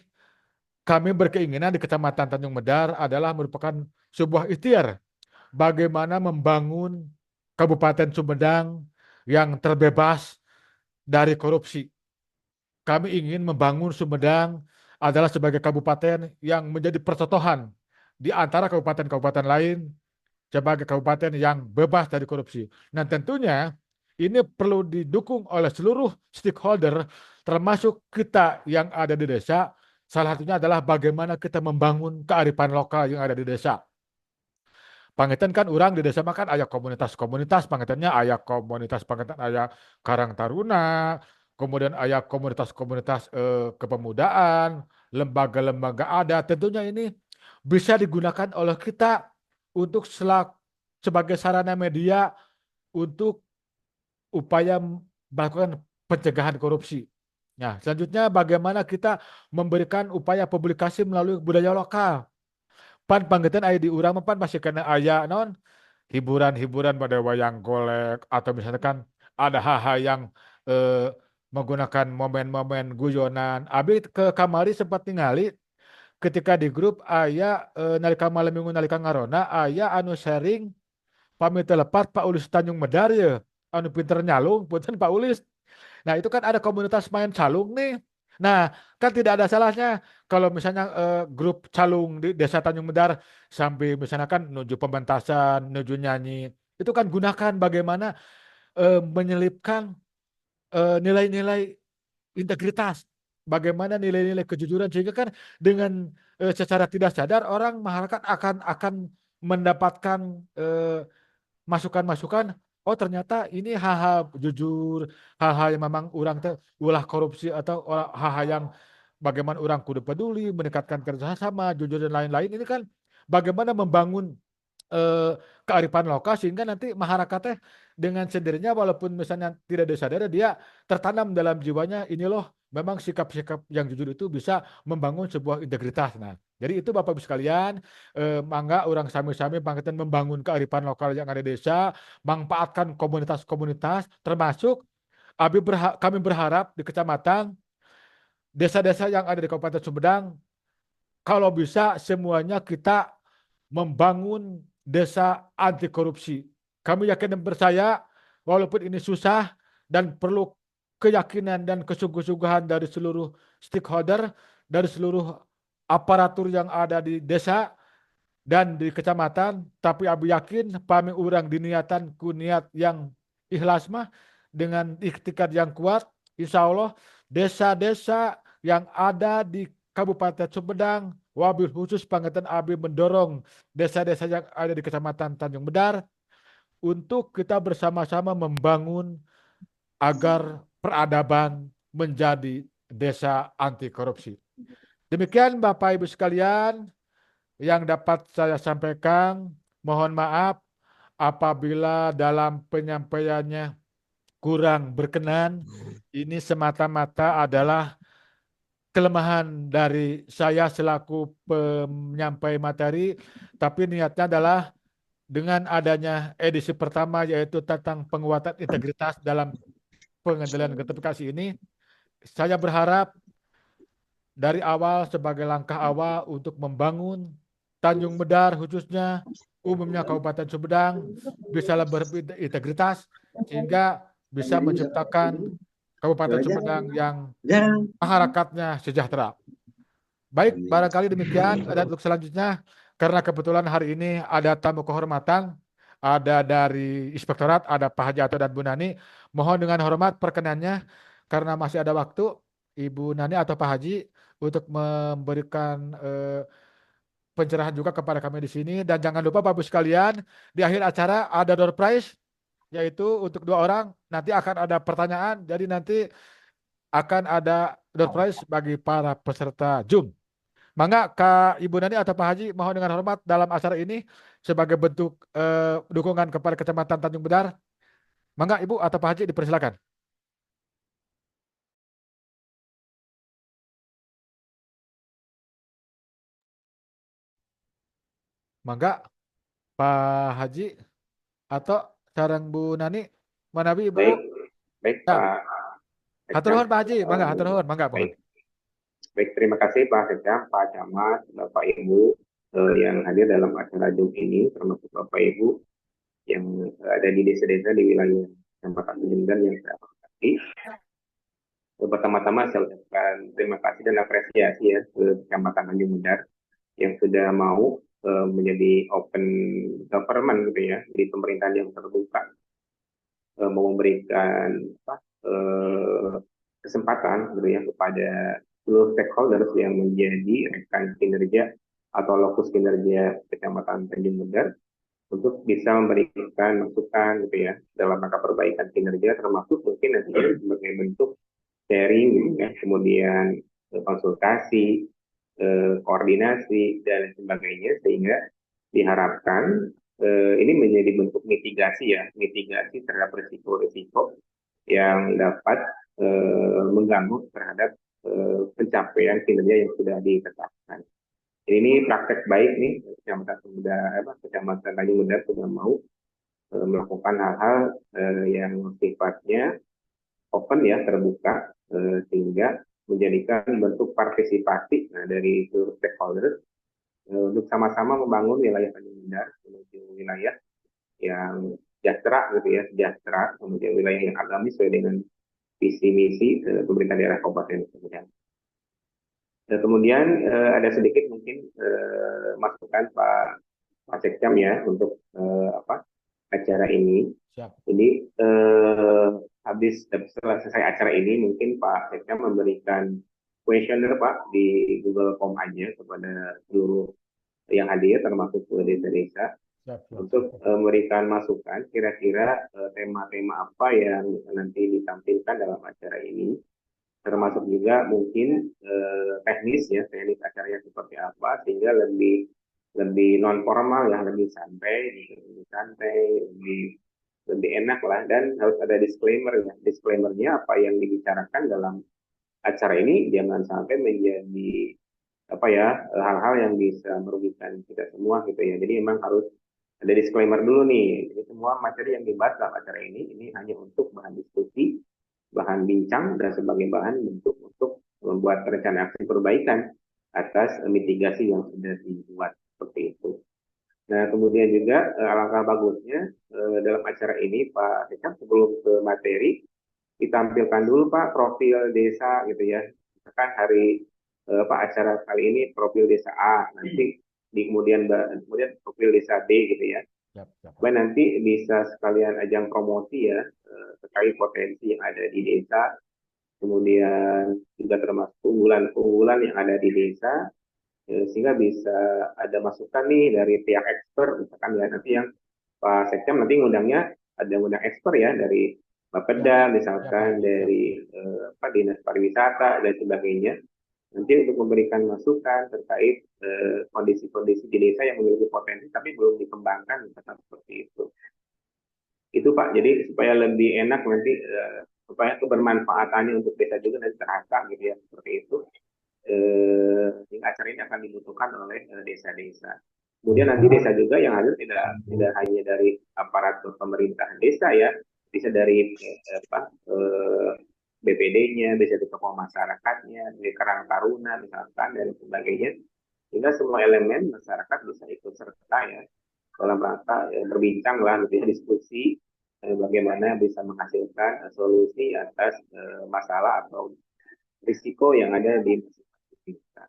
kami berkeinginan di Kecamatan Tanjung Medar adalah merupakan sebuah ikhtiar bagaimana membangun Kabupaten Sumedang yang terbebas dari korupsi. Kami ingin membangun Sumedang adalah sebagai kabupaten yang menjadi percontohan di antara kabupaten-kabupaten lain sebagai kabupaten yang bebas dari korupsi. Nah, tentunya ini perlu didukung oleh seluruh stakeholder termasuk kita yang ada di desa. Salah satunya adalah bagaimana kita membangun kearifan lokal yang ada di desa. Pangitan kan orang di desa makan ayah komunitas-komunitas, pangitannya ayah komunitas, pangitan ayah Karang Taruna, kemudian ayah komunitas-komunitas kepemudaan, lembaga-lembaga adat. Tentunya ini bisa digunakan oleh kita untuk sebagai sarana media untuk upaya melakukan pencegahan korupsi. Nah, selanjutnya bagaimana kita memberikan upaya publikasi melalui budaya lokal. Pan panggetan aya di urang mah pan masih kena aya non hiburan-hiburan pada wayang golek atau misalkan ada hal-hal yang eh, menggunakan momen-momen guyonan. Abi ke kamari sempat ningali ketika di grup aya nalika malam minggu nalika ngarona aya anu sharing pamit telepat Pak Ulis Tanjung Medar ya anu pinter nyalung punten Pak Ulis. Nah, itu kan ada komunitas main calung nih. Nah, kan tidak ada salahnya kalau misalnya grup calung di Desa Tanjung Medar sampai misalnya kan menuju pementasan, menuju nyanyi. Itu kan gunakan bagaimana menyelipkan nilai-nilai integritas. Bagaimana nilai-nilai kejujuran sehingga kan dengan secara tidak sadar orang masyarakat akan mendapatkan eh, masukan-masukan, oh ternyata ini hal-hal jujur, hal-hal yang memang orang teh ulah korupsi atau hal-hal yang bagaimana orang kudu peduli, meningkatkan kerjasama, jujur dan lain-lain. Ini kan bagaimana membangun eh, kearifan lokal sehingga nanti masyarakatnya dengan sendirinya walaupun misalnya tidak disadari dia tertanam dalam jiwanya ini loh memang sikap-sikap yang jujur itu bisa membangun sebuah integritas. Nah, jadi itu Bapak Ibu sekalian, mangga orang sami-sami pangkatan membangun kearifan lokal yang ada di desa, manfaatkan komunitas-komunitas termasuk kami berharap di kecamatan, desa-desa yang ada di Kabupaten Sumedang kalau bisa semuanya kita membangun desa anti korupsi. Kami yakin dan percaya walaupun ini susah dan perlu keyakinan dan kesungguh-sungguhan dari seluruh stakeholder, dari seluruh aparatur yang ada di desa dan di kecamatan, tapi Abi yakin pami urang diniatan ku niat yang ikhlas mah dengan ikhtikat yang kuat, insya Allah desa-desa yang ada di Kabupaten Sumedang, wabil khusus Pangetan Abi mendorong desa-desa yang ada di Kecamatan Tanjung Medar untuk kita bersama-sama membangun agar peradaban menjadi desa anti korupsi. Demikian Bapak Ibu sekalian yang dapat saya sampaikan. Mohon maaf apabila dalam penyampaiannya kurang berkenan. Ini semata-mata adalah kelemahan dari saya selaku penyampai materi, tapi niatnya adalah dengan adanya edisi pertama yaitu tentang penguatan integritas dalam pengendalian gratifikasi ini, saya berharap dari awal sebagai langkah awal untuk membangun Tanjung Medar khususnya umumnya Kabupaten Sumedang bisa lebih berintegritas sehingga bisa menciptakan Kabupaten Sumedang yang masyarakatnya sejahtera. Baik, barangkali demikian. Dan untuk selanjutnya, karena kebetulan hari ini ada tamu kehormatan, ada dari Inspektorat, ada Pak Haji Ato dan Bu Nani. Mohon dengan hormat perkenannya, karena masih ada waktu, Ibu Nani atau Pak Haji untuk memberikan pencerahan juga kepada kami di sini. Dan jangan lupa Bapak Ibu sekalian, di akhir acara ada door prize, yaitu untuk 2 orang. Nanti akan ada pertanyaan, jadi nanti akan ada door prize bagi para peserta Zoom. Mangga Kak Ibu Nani atau Pak Haji mohon dengan hormat dalam acara ini sebagai bentuk dukungan kepada Kecamatan Tanjung Medar. Mangga Ibu atau Pak Haji dipersilakan. Mangga Pak Haji atau sareng Bu Nani, mana Ibu? Baik, baik Ya. Pak. Hatur nuhun Pak Haji, mangga hatur nuhun, mangga mohon. Baik, baik, terima kasih Pak Sekda, Pak Camat, Bapak Ibu yang hadir dalam acara Zoom ini, termasuk Bapak Ibu yang ada di desa-desa di wilayah Kecamatan Tanjung Medar yang saya hormati. Pertama-tama saya ucapkan terima kasih dan apresiasi ya ke Kecamatan Tanjung Medar yang sudah mau menjadi open government gitu ya, di pemerintahan yang terbuka, mau memberikan kesempatan gitu ya kepada seluruh stakeholders yang menjadi rekan kinerja atau lokus kinerja Kecamatan Tanjung Medar untuk bisa memberikan masukan gitu ya dalam rangka perbaikan kinerja, termasuk mungkin nantinya sebagai bentuk sharing gitu ya, kemudian konsultasi, koordinasi dan sebagainya, sehingga diharapkan ini menjadi bentuk mitigasi ya, mitigasi terhadap risiko-risiko yang dapat mengganggu terhadap pencapaian kinerja yang sudah ditetapkan. Jadi ini praktek baik nih Kecamatan Tanjung Mendar sudah mau melakukan hal-hal yang sifatnya open ya, terbuka, sehingga menjadikan bentuk partisipasi dari seluruh stakeholder untuk sama-sama membangun wilayah Tanjung Mendar menuju wilayah yang sejahtera gitu ya, sejahtera, kemudian wilayah yang agamis sesuai dengan visi misi pemerintah daerah Kabupaten Sumedang. Kemudian ada sedikit mungkin masukan Pak Sekcam ya untuk acara ini. Siap. Jadi setelah selesai acara ini mungkin Pak Sekcam memberikan kuesioner Pak di Google Form aja kepada seluruh yang hadir termasuk desa-desa untuk memberikan masukan kira-kira tema-tema apa yang nanti ditampilkan dalam acara ini, termasuk juga mungkin teknis acaranya seperti apa, sehingga lebih non formal ya, lebih santai, lebih enak lah, dan harus ada disclaimer ya. Disclaimernya apa yang dibicarakan dalam acara ini jangan sampai menjadi hal-hal yang bisa merugikan kita semua gitu ya. Jadi memang harus ada disclaimer dulu nih. Jadi semua materi yang dibahas dalam acara ini hanya untuk bahan diskusi, bahan bincang, dan sebagai bahan untuk membuat rencana aksi perbaikan atas mitigasi yang sudah dibuat seperti itu. Nah, kemudian juga alangkah bagusnya dalam acara ini Pak Sekam sebelum ke materi ditampilkan dulu Pak profil desa gitu ya. Misalkan hari acara kali ini profil desa A, nanti kemudian profil desa B gitu ya. Supaya nanti bisa sekalian ajang promosi ya terkait potensi yang ada di desa, kemudian juga termasuk unggulan yang ada di desa, sehingga bisa ada masukan nih dari pihak expert, misalkan ya nanti yang Pak Sekcam nanti ngundang expert ya dari Bapeda, misalkan dari Dinas Pariwisata dan sebagainya, nanti untuk memberikan masukan terkait kondisi-kondisi di desa yang memiliki potensi tapi belum dikembangkan, misalkan seperti itu. Itu Pak, jadi supaya lebih enak nanti supaya kebermanfaatannya untuk desa juga nanti terasa gitu ya, seperti itu. Sehingga acara ini akan dibutuhkan oleh desa-desa. Kemudian nanti desa juga yang hadir tidak hanya dari aparatur pemerintah desa ya, bisa dari BPD-nya, bisa dari tokoh masyarakatnya, dari Karang Taruna misalkan, dan sebagainya. Sehingga semua elemen masyarakat bisa ikut serta ya dalam rangka berbincang lah, gitu ya, diskusi bagaimana bisa menghasilkan solusi atas masalah atau risiko yang ada di kita.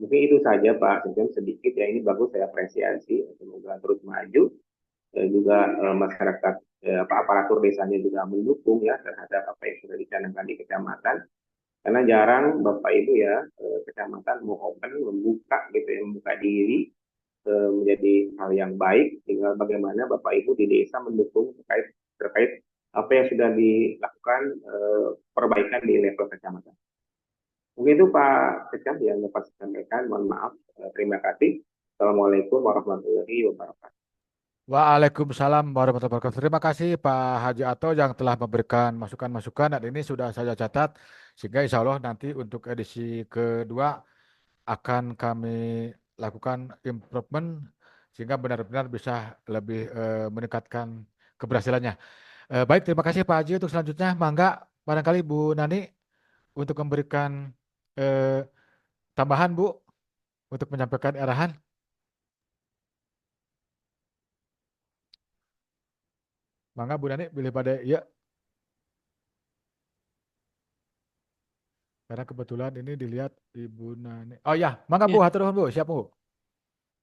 Mungkin itu saja Pak Sekcam sedikit ya, ini bagus, saya apresiasi, semoga terus maju. Juga masyarakat aparatur desanya juga mendukung ya terhadap apa yang sudah dicanangkan di kecamatan, karena jarang Bapak Ibu ya kecamatan mau open, membuka gitu ya, membuka diri menjadi hal yang baik. Tinggal bagaimana Bapak Ibu di desa mendukung terkait apa yang sudah dilakukan perbaikan di level kecamatan. Mungkin itu Pak Sekcam yang dapat saya sampaikan. Mohon maaf. Terima kasih. Assalamualaikum warahmatullahi wabarakatuh. Waalaikumsalam warahmatullahi wabarakatuh. Terima kasih Pak Haji Ato yang telah memberikan masukan-masukan, dan ini sudah saya catat, sehingga insya Allah nanti untuk edisi kedua akan kami lakukan improvement sehingga benar-benar bisa lebih meningkatkan keberhasilannya. Baik, terima kasih Pak Haji. Untuk selanjutnya, mangga barangkali Bu Nani untuk memberikan tambahan Bu untuk menyampaikan arahan. Mangga Bu Nani, pilih pada ya. Karena kebetulan ini dilihat Ibu Nani. Oh ya, mangga Bu, hatur nuhun Bu, siap Bu.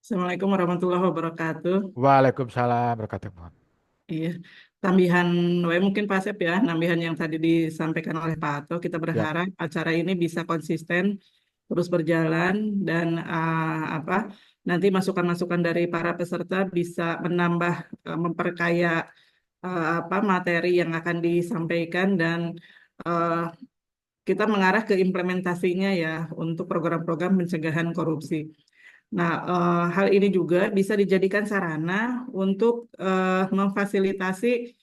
Assalamualaikum warahmatullahi wabarakatuh. Waalaikumsalam warahmatullahi wabarakatuh. Iya, tambahan mungkin Pak Asep ya, nambahan yang tadi disampaikan oleh Pak Ato, kita berharap acara ini bisa konsisten terus berjalan, dan nanti masukan-masukan dari para peserta bisa menambah, memperkaya materi yang akan disampaikan, dan kita mengarah ke implementasinya ya untuk program-program pencegahan korupsi. Nah, hal ini juga bisa dijadikan sarana untuk memfasilitasi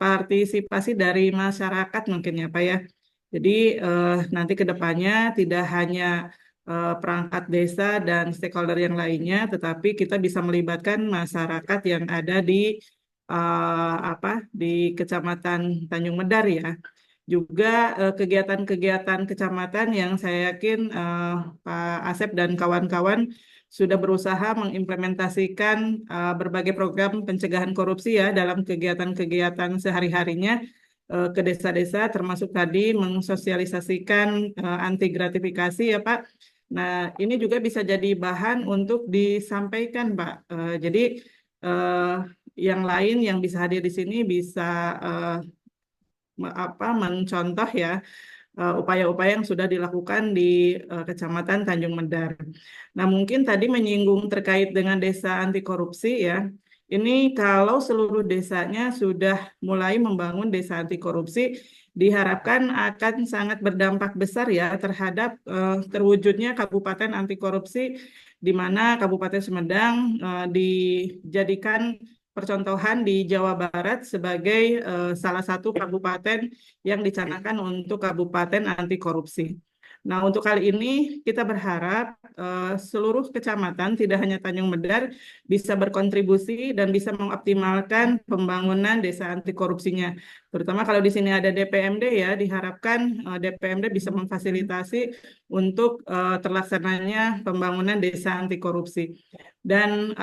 partisipasi dari masyarakat mungkin ya Pak ya. Jadi nanti ke depannya tidak hanya perangkat desa dan stakeholder yang lainnya, tetapi kita bisa melibatkan masyarakat yang ada di di Kecamatan Tanjung Medar ya. Juga kegiatan-kegiatan kecamatan yang saya yakin Pak Asep dan kawan-kawan sudah berusaha mengimplementasikan berbagai program pencegahan korupsi ya dalam kegiatan-kegiatan sehari-harinya ke desa-desa, termasuk tadi mensosialisasikan anti gratifikasi ya Pak. Nah, ini juga bisa jadi bahan untuk disampaikan Pak. Jadi eh, yang lain yang bisa hadir di sini bisa mencontoh ya upaya-upaya yang sudah dilakukan di Kecamatan Tanjung Medar. Nah, mungkin tadi menyinggung terkait dengan desa anti korupsi ya. Ini kalau seluruh desanya sudah mulai membangun desa anti korupsi, diharapkan akan sangat berdampak besar ya terhadap terwujudnya kabupaten anti korupsi, di mana Kabupaten Sumedang dijadikan percontohan di Jawa Barat sebagai salah satu kabupaten yang dicanangkan untuk kabupaten anti korupsi. Nah, untuk kali ini kita berharap seluruh kecamatan, tidak hanya Tanjung Medar, bisa berkontribusi dan bisa mengoptimalkan pembangunan desa anti korupsinya. Terutama kalau di sini ada DPMD ya, diharapkan DPMD bisa memfasilitasi untuk terlaksananya pembangunan desa anti korupsi. Dan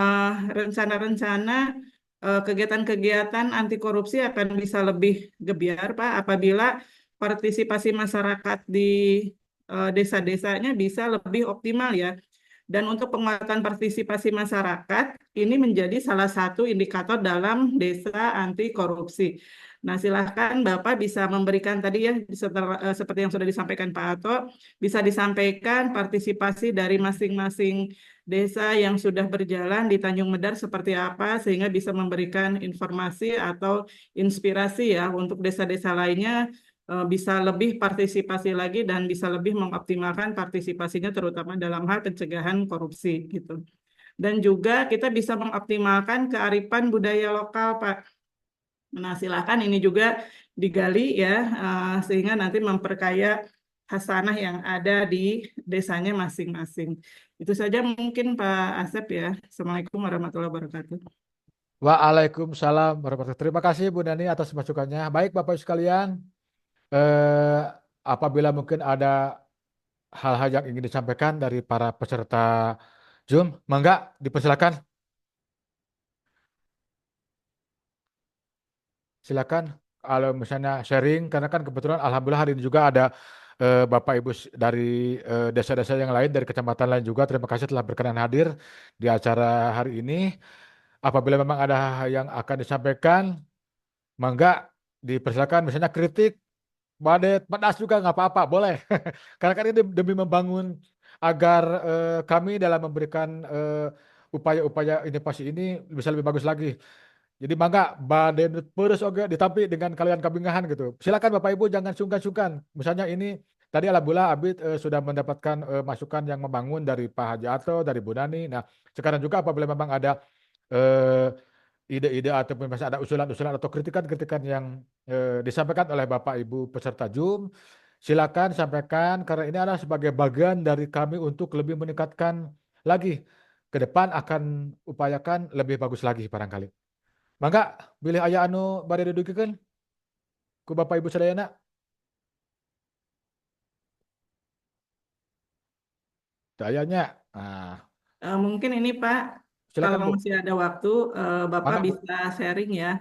rencana-rencana kegiatan-kegiatan anti korupsi akan bisa lebih gebiar, Pak, apabila partisipasi masyarakat di desa-desanya bisa lebih optimal ya. Dan untuk penguatan partisipasi masyarakat, ini menjadi salah satu indikator dalam desa anti korupsi. Nah, silahkan Bapak bisa memberikan tadi ya, seperti yang sudah disampaikan Pak Ato, bisa disampaikan partisipasi dari masing-masing desa yang sudah berjalan di Tanjung Medar seperti apa, sehingga bisa memberikan informasi atau inspirasi ya untuk desa-desa lainnya bisa lebih partisipasi lagi dan bisa lebih mengoptimalkan partisipasinya terutama dalam hal pencegahan korupsi gitu. Dan juga kita bisa mengoptimalkan kearifan budaya lokal, Pak. Nah, silakan ini juga digali ya sehingga nanti memperkaya khasanah yang ada di desanya masing-masing. Itu saja mungkin Pak Asep ya. Assalamualaikum warahmatullahi wabarakatuh. Waalaikumsalam warahmatullahi wabarakatuh. Terima kasih Bu Nani atas masukannya. Baik Bapak Ibu sekalian, eh, apabila mungkin ada hal-hal yang ingin disampaikan dari para peserta Zoom, mangga dipersilakan. Silakan kalau misalnya sharing, karena kan kebetulan alhamdulillah hari ini juga ada Bapak Ibu dari desa-desa yang lain, dari kecamatan lain juga. Terima kasih telah berkenan hadir di acara hari ini. Apabila memang ada yang akan disampaikan, mangga dipersilakan, misalnya kritik, badai, pedas juga nggak apa-apa, boleh. Karena kan ini demi membangun agar kami dalam memberikan upaya-upaya inovasi ini bisa lebih bagus lagi. Jadi mangga badai pedes oke ditampi dengan kalian kabingahan gitu. Silakan Bapak Ibu jangan sungkan-sungkan. Misalnya ini tadi alhamdulillah Abid sudah mendapatkan masukan yang membangun dari Pak Haji Ato, dari Bu Nani. Nah, sekarang juga apabila memang ada eh, ide-ide ataupun masih ada usulan-usulan atau kritikan-kritikan yang disampaikan oleh Bapak Ibu peserta Zoom, silakan sampaikan karena ini adalah sebagai bagian dari kami untuk lebih meningkatkan lagi ke depan akan upayakan lebih bagus lagi barangkali. Mangga bilih aya anu bade dudukikeun ku Bapak Ibu sadayana. Teu aya nya. Nah, Mungkin ini Pak, kalau silakan Bu. masih ada waktu, Bapak Mangga Bu. bisa sharing ya.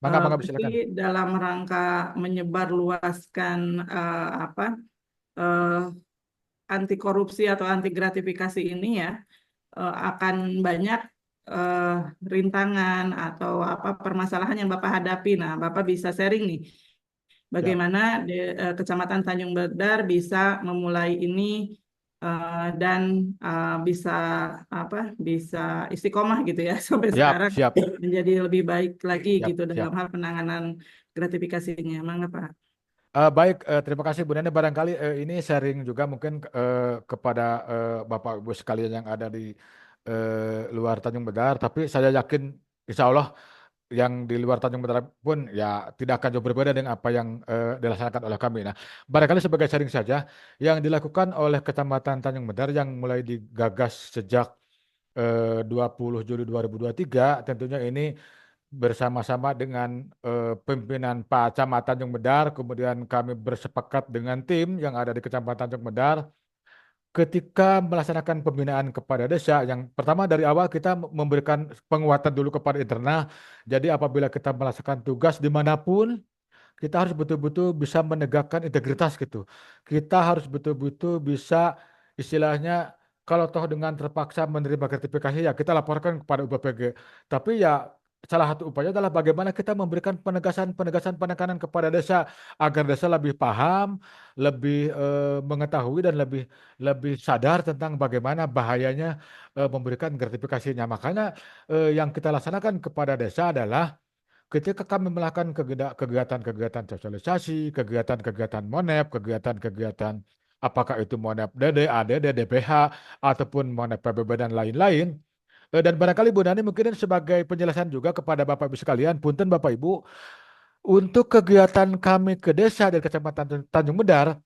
Mangga Berarti silakan. dalam rangka menyebarluaskan eh, anti korupsi atau anti gratifikasi ini ya, akan banyak eh, rintangan atau permasalahan yang Bapak hadapi. Nah, Bapak bisa sharing nih, bagaimana Kecamatan Tanjung Bedar bisa memulai ini dan bisa bisa istiqomah gitu ya sampai Siap, sekarang siap. menjadi lebih baik lagi Siap, gitu siap. dalam hal penanganan gratifikasinya. Mangga Pak. Baik, terima kasih Bu Nani. Barangkali ini sharing juga mungkin kepada Bapak Ibu sekalian yang ada di luar Tanjung Bedar. Tapi saya yakin Insya Allah yang di luar Tanjung Medar pun ya tidak akan jauh berbeda dengan apa yang dilaksanakan oleh kami. Nah, barangkali sebagai sharing saja, yang dilakukan oleh Kecamatan Tanjung Medar yang mulai digagas sejak 20 Juli 2023, tentunya ini bersama-sama dengan pimpinan Pak Camat Tanjung Medar, kemudian kami bersepakat dengan tim yang ada di Kecamatan Tanjung Medar ketika melaksanakan pembinaan kepada desa. Yang pertama dari awal kita memberikan penguatan dulu kepada internal. Jadi apabila kita melaksanakan tugas dimanapun, kita harus betul-betul bisa menegakkan integritas gitu. Kita harus betul-betul bisa istilahnya kalau toh dengan terpaksa menerima gratifikasi ya kita laporkan kepada UPPG. Tapi ya salah satu upaya adalah bagaimana kita memberikan penegasan-penegasan penekanan kepada desa agar desa lebih paham, lebih mengetahui dan lebih lebih sadar tentang bagaimana bahayanya memberikan gratifikasinya. Makanya yang kita laksanakan kepada desa adalah ketika kami melakukan kegiatan-kegiatan sosialisasi, kegiatan-kegiatan MONEP, kegiatan-kegiatan apakah itu MONEP DD, ADD, DPH, ataupun MONEP PBB dan lain-lain. Dan barangkali Bu Nani mungkin sebagai penjelasan juga kepada Bapak Ibu sekalian, punten Bapak Ibu, untuk kegiatan kami ke desa dan Kecamatan Tanjung Medar,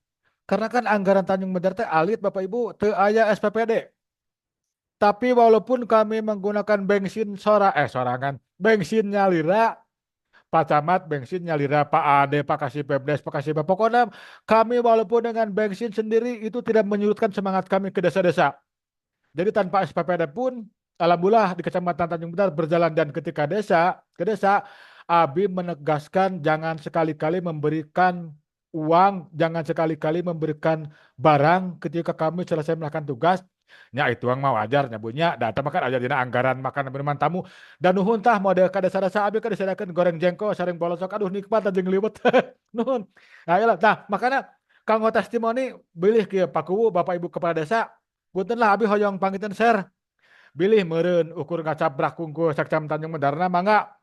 karena kan anggaran Tanjung Medar teh alit Bapak Ibu, teu aya SPPD. Tapi walaupun kami menggunakan bensin sorangan, bensin nyalira, Pak Camat bensin nyalira, Pak Ade, Pak Kasih Pemdes, Pak Kasih pokoknya kami walaupun dengan bensin sendiri itu tidak menyurutkan semangat kami ke desa-desa. Jadi tanpa SPPD pun, alhamdulillah di Kecamatan Tanjung Medar berjalan dan ketika ke desa, Abi menegaskan jangan sekali-kali memberikan uang, jangan sekali-kali memberikan barang ketika kami selesai melakukan tugas. Nya itu uang mau ajar nyabunya, datang makan ajar dina anggaran makan minuman tamu. Dan nuhun tah mode ka desa-desa Abi ka disediakeun goreng jengkol, sareng bolosok, aduh nikmat anjing liwet. Nuhun. Nah, iyalah. Nah, makanya kanggo testimoni bilih kieu Pak Kuwu, Bapak Ibu kepala desa, punten lah Abi hoyong panggitan share. Bilih meureun ukur ngacabrak kungku Sakcam Tanjung Medarna mangga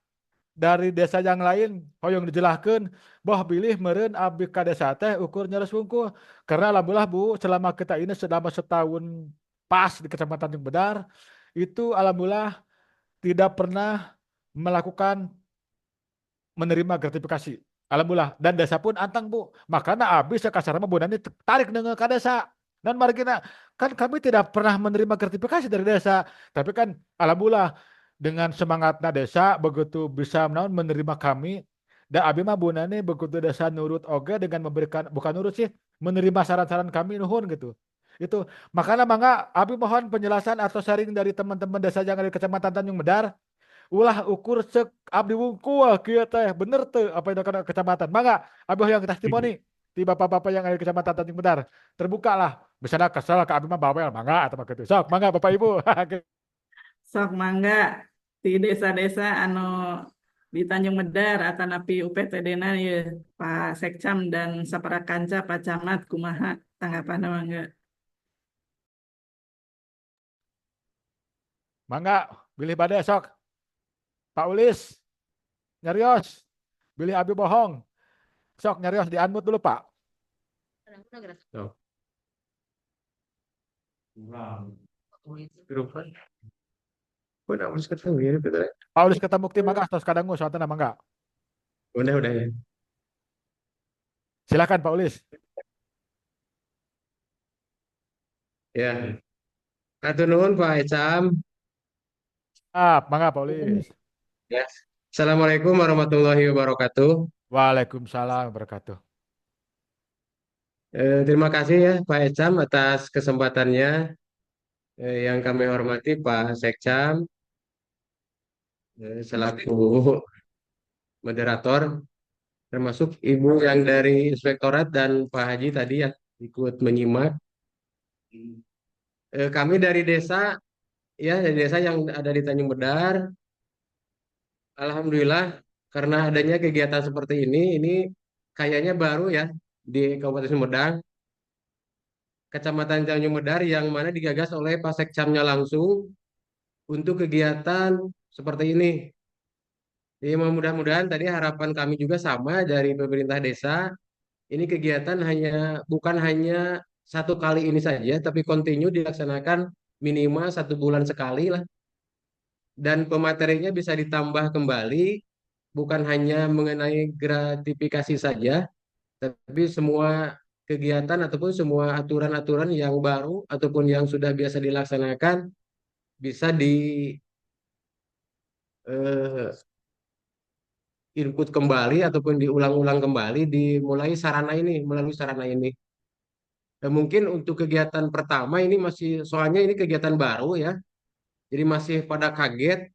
dari desa yang lain hoyong dijelaskan bahwa bilih meureun Abi ka desa teh ukur nyares wungkul. Karena alhamdulillah Bu, selama kita ini selama setahun pas di Kecamatan Tanjung Medar itu alhamdulillah tidak pernah melakukan menerima gratifikasi. Alhamdulillah dan desa pun antang Bu. Makanya Abi sakasar mah Bu Nani tarik dengan ke desa. Dan mari kita kan kami tidak pernah menerima gratifikasi dari desa, tapi kan alhamdulillah dengan semangatnya desa begitu bisa menerima kami dan Abi mah Bu Nani begitu desa nurut oge dengan memberikan bukan nurut sih menerima saran-saran kami nuhun gitu. Itu makanya mangga Abi mohon penjelasan atau sharing dari teman-teman desa yang ada di Kecamatan Tanjung Medar. Ulah ukur cek abdi wungkul kieu teh bener teu apa yang ada kecamatan. Mangga Abi yang testimoni di bapak-bapak yang ada di Kecamatan Tanjung Medar. Terbuka lah. Misalnya kesel ke Abi mah bawel mangga atau gitu. Sok mangga Bapak Ibu. Sok mangga di desa-desa anu di Tanjung Medar atanapi UPTD-na ya Pak Sekcam dan sapara kanca Pak Camat kumaha tanggapan mangga. Mangga bilih bade sok. Pak Ulis nyarios. Bilih Abi bohong. Sok nyarios di unmute dulu Pak. Pak Ulis ketemu tim mangga terus kadang suatu nama mangga. Udah ya. Silakan Pak Ulis. Ya. Atur nuhun Pak Ecam. Mangga Pak Ulis. Ya. Assalamualaikum warahmatullahi wabarakatuh. Waalaikumsalam wabarakatuh. Terima kasih ya Pak Ecam atas kesempatannya. Yang kami hormati Pak Sekcam selaku moderator, termasuk Ibu yang dari Inspektorat dan Pak Haji tadi yang ikut menyimak. Kami dari desa, ya dari desa yang ada di Tanjung Medar. Alhamdulillah karena adanya kegiatan seperti ini kayaknya baru ya di Kabupaten Sumedang, Kecamatan Tanjung Medar yang mana digagas oleh Pak Sekcamnya langsung untuk kegiatan seperti ini. Jadi mudah-mudahan tadi harapan kami juga sama dari pemerintah desa. Ini kegiatan bukan hanya satu kali ini saja, tapi kontinu dilaksanakan minimal 1 bulan sekali lah. Dan pematerinya bisa ditambah kembali bukan hanya mengenai gratifikasi saja, tapi semua kegiatan ataupun semua aturan-aturan yang baru ataupun yang sudah biasa dilaksanakan bisa di eh, input kembali ataupun diulang-ulang kembali dimulai sarana ini melalui sarana ini. Dan mungkin untuk kegiatan pertama ini masih soalnya ini kegiatan baru ya. Jadi masih pada kaget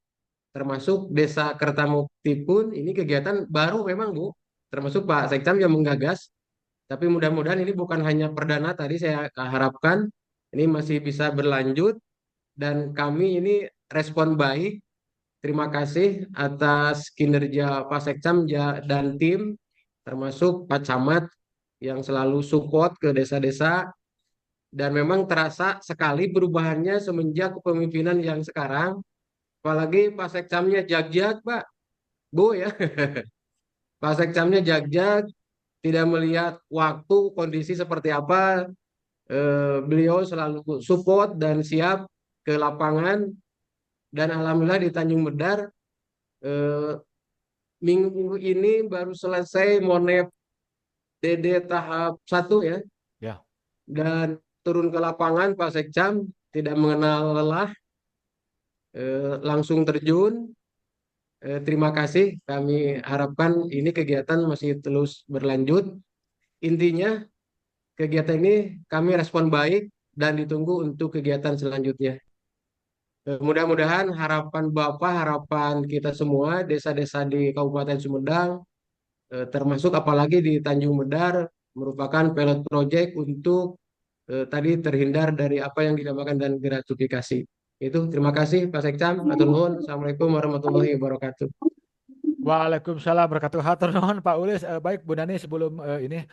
termasuk Desa Kertamukti pun ini kegiatan baru memang Bu. Termasuk Pak Sekcam yang menggagas. Tapi mudah-mudahan ini bukan hanya perdana tadi saya harapkan ini masih bisa berlanjut dan kami ini respon baik. Terima kasih atas kinerja Pak Sekcam dan tim termasuk Pak Camat yang selalu support ke desa-desa dan memang terasa sekali perubahannya semenjak kepemimpinan yang sekarang. Apalagi Pak Sekcamnya jag-jag, Pak. Bu ya. Pak Sekcamnya jag-jag, tidak melihat waktu, kondisi seperti apa. Beliau selalu support dan siap ke lapangan. Dan alhamdulillah di Tanjung Medar, minggu ini baru selesai Monep DD tahap 1 ya. Ya. Dan turun ke lapangan Pak Sekcam tidak mengenal lelah, langsung terjun. Terima kasih. Kami harapkan ini kegiatan masih terus berlanjut. Intinya kegiatan ini kami respon baik dan ditunggu untuk kegiatan selanjutnya. Mudah-mudahan harapan Bapak, harapan kita semua desa-desa di Kabupaten Sumedang, termasuk apalagi di Tanjung Medar, merupakan pilot project untuk tadi terhindar dari apa yang dinamakan dan gratifikasi. Itu terima kasih Pak Sekcam. Hatur nuhun. Assalamualaikum warahmatullahi wabarakatuh. Waalaikumsalam warahmatullahi wabarakatuh. Hatur nuhun Pak Ulis. Baik Bu Nani sebelum ini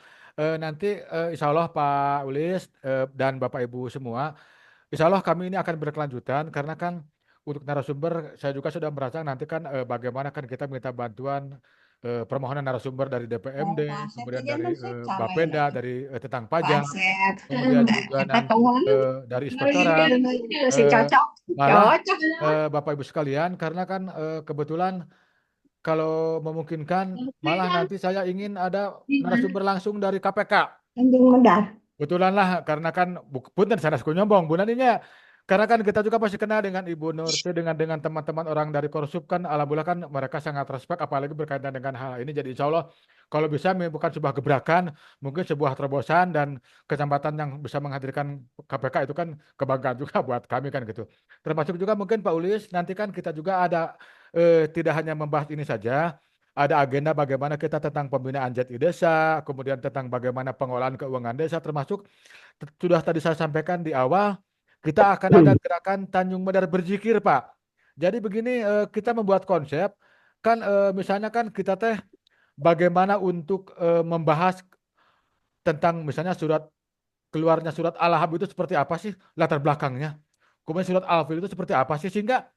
nanti insya Allah Pak Ulis dan Bapak Ibu semua, insya Allah kami ini akan berkelanjutan karena kan untuk narasumber saya juga sudah merasakan nanti kan bagaimana kan kita minta bantuan permohonan narasumber dari DPMD, kemudian dari Bapenda, dari tentang pajak, kemudian juga nanti dari inspektorat, malah Bapak Ibu sekalian, karena kan kebetulan kalau memungkinkan, malah nanti saya ingin ada narasumber langsung dari KPK. Kebetulan lah, karena kan punten sanes ku nyombong, Bu Naninya. Karena kan kita juga pasti kenal dengan Ibu Nurti, dengan teman-teman orang dari Korsup kan, alhamdulillah kan mereka sangat respect, apalagi berkaitan dengan hal ini. Jadi insya Allah kalau bisa bukan sebuah gebrakan, mungkin sebuah terobosan dan kecamatan yang bisa menghadirkan KPK itu kan kebanggaan juga buat kami kan gitu. Termasuk juga mungkin Pak Ulis, nanti kan kita juga ada tidak hanya membahas ini saja, ada agenda bagaimana kita tentang pembinaan JTI desa, kemudian tentang bagaimana pengolahan keuangan desa, termasuk sudah tadi saya sampaikan di awal, kita akan ada gerakan Tanjung Medar berzikir, Pak. Jadi begini, kita membuat konsep, kan misalnya kan kita teh bagaimana untuk membahas tentang misalnya keluarnya surat Al-Ahzab itu seperti apa sih latar belakangnya. Kemudian surat Al-Fil itu seperti apa sih, sehingga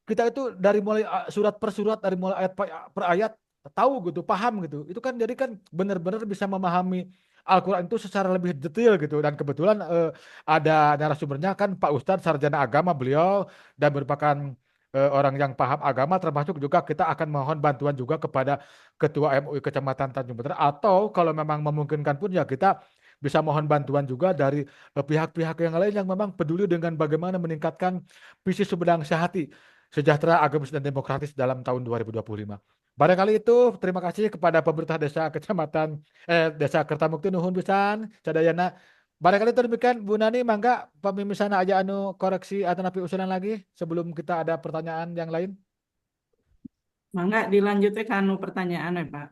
kita itu dari mulai surat per surat, dari mulai ayat per ayat, tahu gitu, paham gitu. Itu kan jadi kan benar-benar bisa memahami Al-Quran itu secara lebih detail gitu. Dan kebetulan ada narasumbernya kan Pak Ustadz Sarjana Agama beliau, dan merupakan orang yang paham agama, termasuk juga kita akan mohon bantuan juga kepada Ketua MUI Kecamatan Tanjung Medar, atau kalau memang memungkinkan pun ya kita bisa mohon bantuan juga dari pihak-pihak yang lain yang memang peduli dengan bagaimana meningkatkan visi Sumedang Sehati, sejahtera, agamis, dan demokratis dalam tahun 2025. Barangkali itu, terima kasih kepada pemerintah desa Desa Kertamukti nuhun pisan sadayana. Barangkali itu demikian Bu Nani, mangga pemimisan aja anu koreksi atau napi usulan lagi sebelum kita ada pertanyaan yang lain. Mangga dilanjutkan ke anu pertanyaan ya Pak.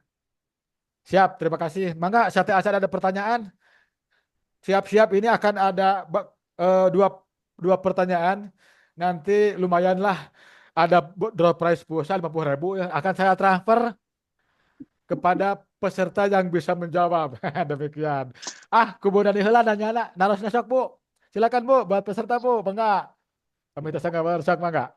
Siap, terima kasih. Mangga sate asal ada pertanyaan. Siap-siap, ini akan ada dua pertanyaan. Nanti lumayanlah ada door prize pulsa 50.000 yang akan saya transfer kepada peserta yang bisa menjawab. Demikian. Kemudian heula nanya naros nasok Bu. Silakan Bu buat peserta Bu, bangga. Kami tersangka bersak mangga.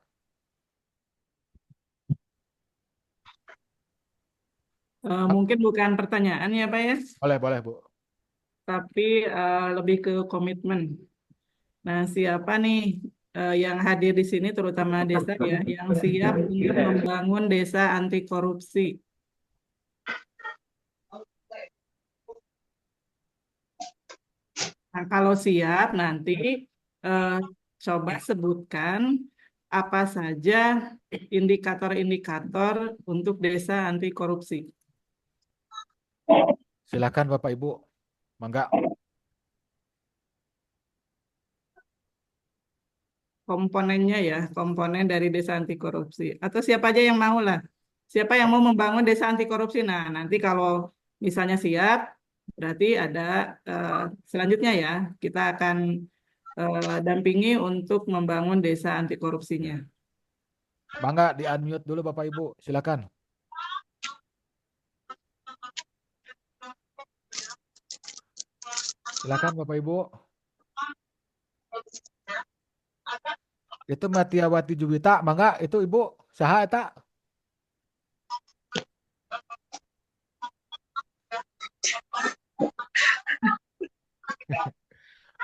Mungkin bukan pertanyaan ya Pak ya, Boleh Bu. tapi lebih ke komitmen. Nah, siapa nih yang hadir di sini terutama desa ya yang siap untuk membangun desa anti korupsi. Nah, kalau siap nanti coba sebutkan apa saja indikator-indikator untuk desa anti korupsi. Silakan Bapak Ibu. Mangga. Komponennya ya, komponen dari desa anti korupsi. Atau siapa aja yang mau lah. Siapa yang mau membangun desa anti korupsi. Nah, nanti kalau misalnya siap, berarti ada selanjutnya ya, kita akan dampingi untuk membangun desa anti korupsinya. Mangga di unmute dulu Bapak Ibu. Silakan. Silakan Bapak Ibu. Itu Matiawati Juwita, mangga itu Ibu saha eta?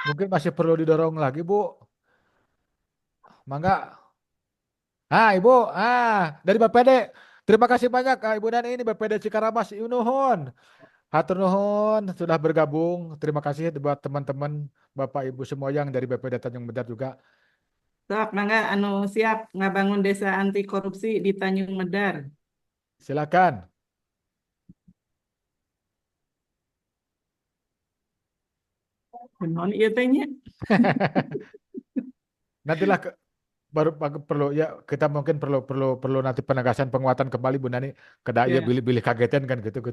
Mungkin masih perlu didorong lagi, Bu. Mangga. Ibu, dari BPD. Terima kasih banyak, Ibu dan ini BPD Cikaramas. Nuhun. Hatur nuhun sudah bergabung. Terima kasih buat teman-teman Bapak Ibu semua yang dari BPD Tanjung Medar juga. Sok, mangga anu siap ngabangun desa anti korupsi di Tanjung Medar. Silakan. Non ieu teh nya. Nantilah baru perlu ya kita mungkin perlu nanti penegasan penguatan kembali Bu Nani ke daya Ya. bilih kagetan kan gitu.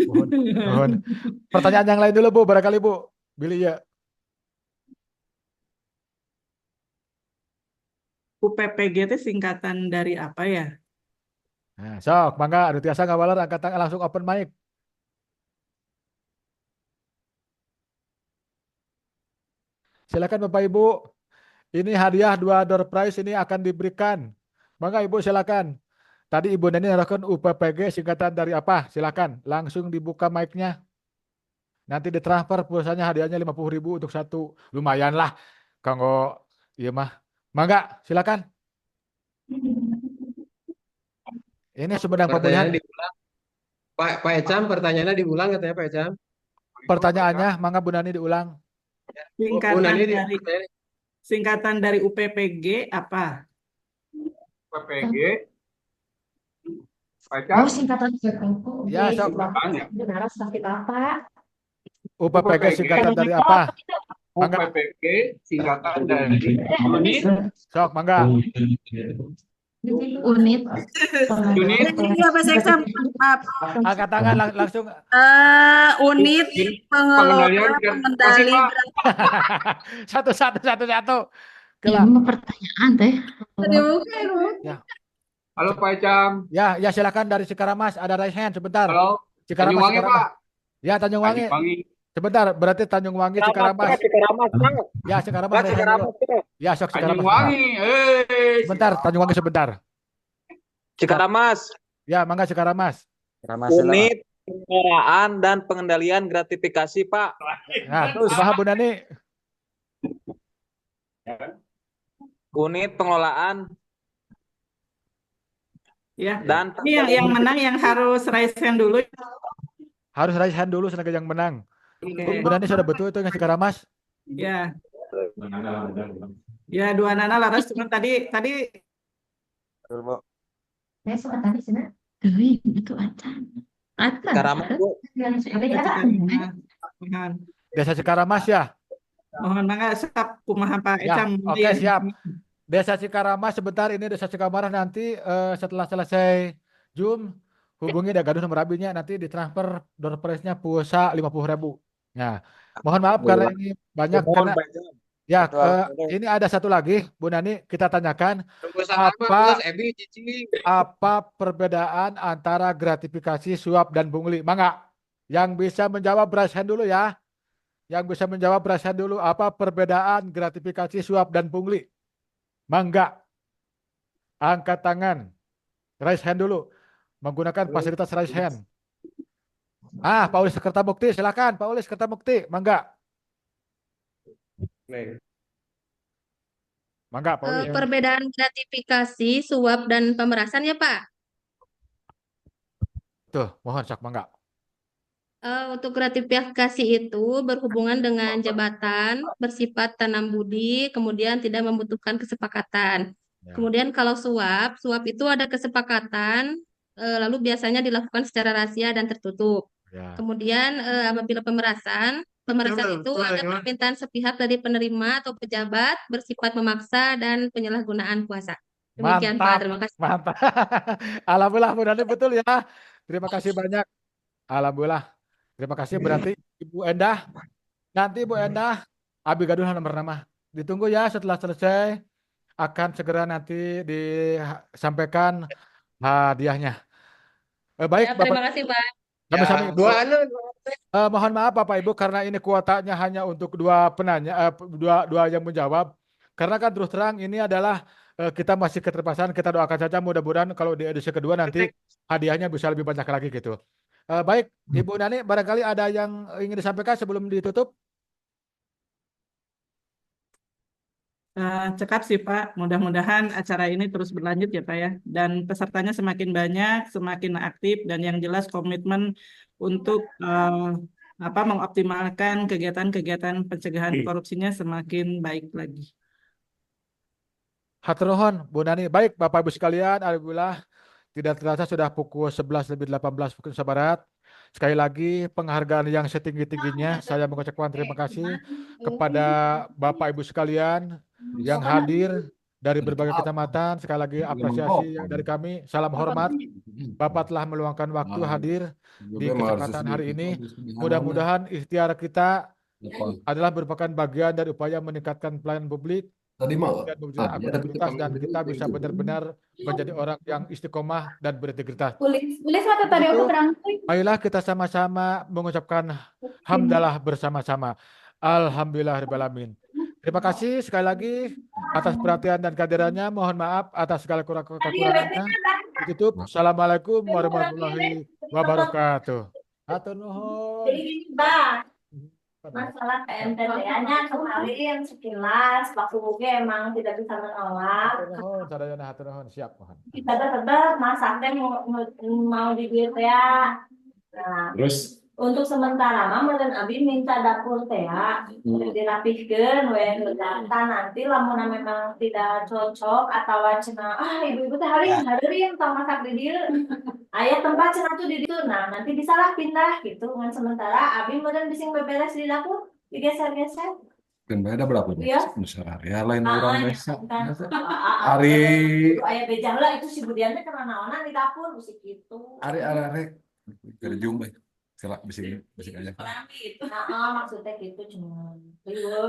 Mohon. Pertanyaan yang lain dulu Bu, barangkali Bu. Bilih ya. UPPG itu singkatan dari apa ya? Nah, sok, mangga anu tiasa ngawaler angkat tangan langsung open mic. Silakan Bapak Ibu. Ini hadiah 2 door prize ini akan diberikan. Mangga Ibu silakan. Tadi Ibu Nani narahkan UPPG singkatan dari apa? Silakan langsung dibuka mic-nya. Nanti ditransfer pulsanya hadiahnya 50.000 untuk satu. Lumayan lah. Kanggo iya mah. Mangga silakan. Ini Sumedang Pemulihan. Pertanyaannya diulang. Pak Ecam, pertanyaannya diulang katanya Pak Ecam. Pertanyaannya, mangga Bu Nani diulang. Bu Nani Singkatan dari UPPG apa? PPG. Oh, singkatan Ya, sok. Benar sakit apa? UPPG singkatan dari apa? Mangga. UPPG singkatan dari unit. Sok, mangga. Unit. Unit. Iya, Pak Seksam. Maaf. Angkat tangan langsung. Unit pengelola pengendali Satu. Ini mau pertanyaan teh. Ya. Halo Pak Ecam. Ya silakan dari Cikaramas ada raise hand sebentar. Halo. Cikaramas, Tanjung Wangi, Pak. Ya, Tanjung Wangi. Sebentar, berarti Tanjung Wangi Cikaramas. Ya, Cikaramas. Ya, sok Cikaramas. Tanjung Wangi. Sebentar, Tanjung Wangi sebentar. Cikaramas. Ya, mangga Cikaramas. Unit pengelolaan dan pengendalian gratifikasi, Pak. Nah, kumaha Bu Nani? Unit pengelolaan Ya. dan Ini yang menang yang harus raise hand dulu. Harus raise hand dulu senaga yang menang. Oke. Bu Nani sudah betul itu yang Cikaramas? Ya. Ya, dua nana laras cuma tadi Saya suka tadi sana. Itu acan. Cikaramas, Bu. Desa Cikaramas ya? Mohon mangga siap kumaha Pak Ya, Ecam. oke, siap. Desa Cikaramas sebentar ini Desa Cikamaras nanti setelah selesai Zoom hubungi Dagaduh nomor abinya nanti ditransfer door prize-nya pulsa 50.000. Nah, mohon maaf karena ini banyak karena ya ini ada satu lagi Bu Nani kita tanyakan apa perbedaan antara gratifikasi suap dan pungli? Mangga yang bisa menjawab raise hand dulu ya. Yang bisa menjawab raise hand dulu apa perbedaan gratifikasi suap dan pungli? Mangga. Angkat tangan. Raise hand dulu. Menggunakan fasilitas raise hand. Pak Ulis Kertabukti, silakan Pak Ulis Kertabukti, mangga. Mangga Pak Wi. Perbedaan gratifikasi, suap, dan pemerasan ya Pak. Tuh, mohon sak mangga. Untuk gratifikasi itu berhubungan dengan jabatan, bersifat tanam budi, kemudian tidak membutuhkan kesepakatan. Ya. Kemudian kalau suap itu ada kesepakatan, lalu biasanya dilakukan secara rahasia dan tertutup. Ya. Kemudian apabila pemerasan itu ada permintaan sepihak dari penerima atau pejabat bersifat memaksa dan penyalahgunaan kuasa. Demikian Pak, terima kasih. Mantap. Alhamdulillah Bu Nani betul ya. Terima kasih banyak. Alhamdulillah. Terima kasih berarti Ibu Endah. Nanti Ibu Endah, Abi Gaduh nomor nama. Ditunggu ya setelah selesai. Akan segera nanti disampaikan hadiahnya. Baik Ya, Bapak. terima kasih Pak. Sama-sama Ya, Ibu. Mohon maaf Bapak Ibu karena ini kuotanya hanya untuk dua penanya, dua yang menjawab. Karena kan terus terang ini adalah kita masih keterbatasan. Kita doakan saja mudah-mudahan kalau di edisi kedua nanti hadiahnya bisa lebih banyak lagi gitu. Baik, Ibu Nani, barangkali ada yang ingin disampaikan sebelum ditutup? Cekap sih Pak, mudah-mudahan acara ini terus berlanjut ya Pak ya. Dan pesertanya semakin banyak, semakin aktif, dan yang jelas komitmen untuk mengoptimalkan kegiatan-kegiatan pencegahan korupsinya semakin baik lagi. Hatur nuhun, Bu Nani. Baik, Bapak Ibu sekalian, alhamdulillah tidak terasa sudah pukul 11 lebih 18 waktu Indonesia Barat. Sekali lagi penghargaan yang setinggi-tingginya saya mengucapkan terima kasih kepada Bapak Ibu sekalian yang hadir dari berbagai kecamatan. Sekali lagi apresiasi dari kami. Salam hormat. Bapak telah meluangkan waktu hadir di kesempatan hari ini. Mudah-mudahan ikhtiar kita adalah merupakan bagian dari upaya meningkatkan pelayanan publik dan mewujudkan akuntabilitas dan kita bisa benar-benar menjadi orang yang istiqomah dan berintegritas. Marilah kita sama-sama mengucapkan hamdalah bersama-sama. Alhamdulillahirabbil alamin. Terima kasih sekali lagi atas perhatian dan kehadirannya. Mohon maaf atas segala kekurangannya. Ditutup. Assalamualaikum warahmatullahi wabarakatuh. Hatur nuhun. Masalah PMTT-nya kemarin sekilas Pak Subuge emang tidak bisa menolak. Hatur nuhun, siap mohon. Kita tetap Mas Ante mau dibir ya. Nah, terus untuk sementara mah meureun abi minta dapur teh dirapihkeun we data nanti lamun memang tidak cocok atau cenah ibu-ibu teh hadirin tong masak di dieu. Aya tempat cenah tuh di dieu. Nah, nanti bisalah pindah gitu ngan sementara abi meureun bising beberes di dapur digeser-geser. Kan beda berapa nih? Iya. Besar area lain orang desa. Ari aya beja heula itu si Budian teh kana naonan di dapur bisik kitu. Ari arek kerjum bae. Selak bisik aja. Maksudnya gitu cuma riweuh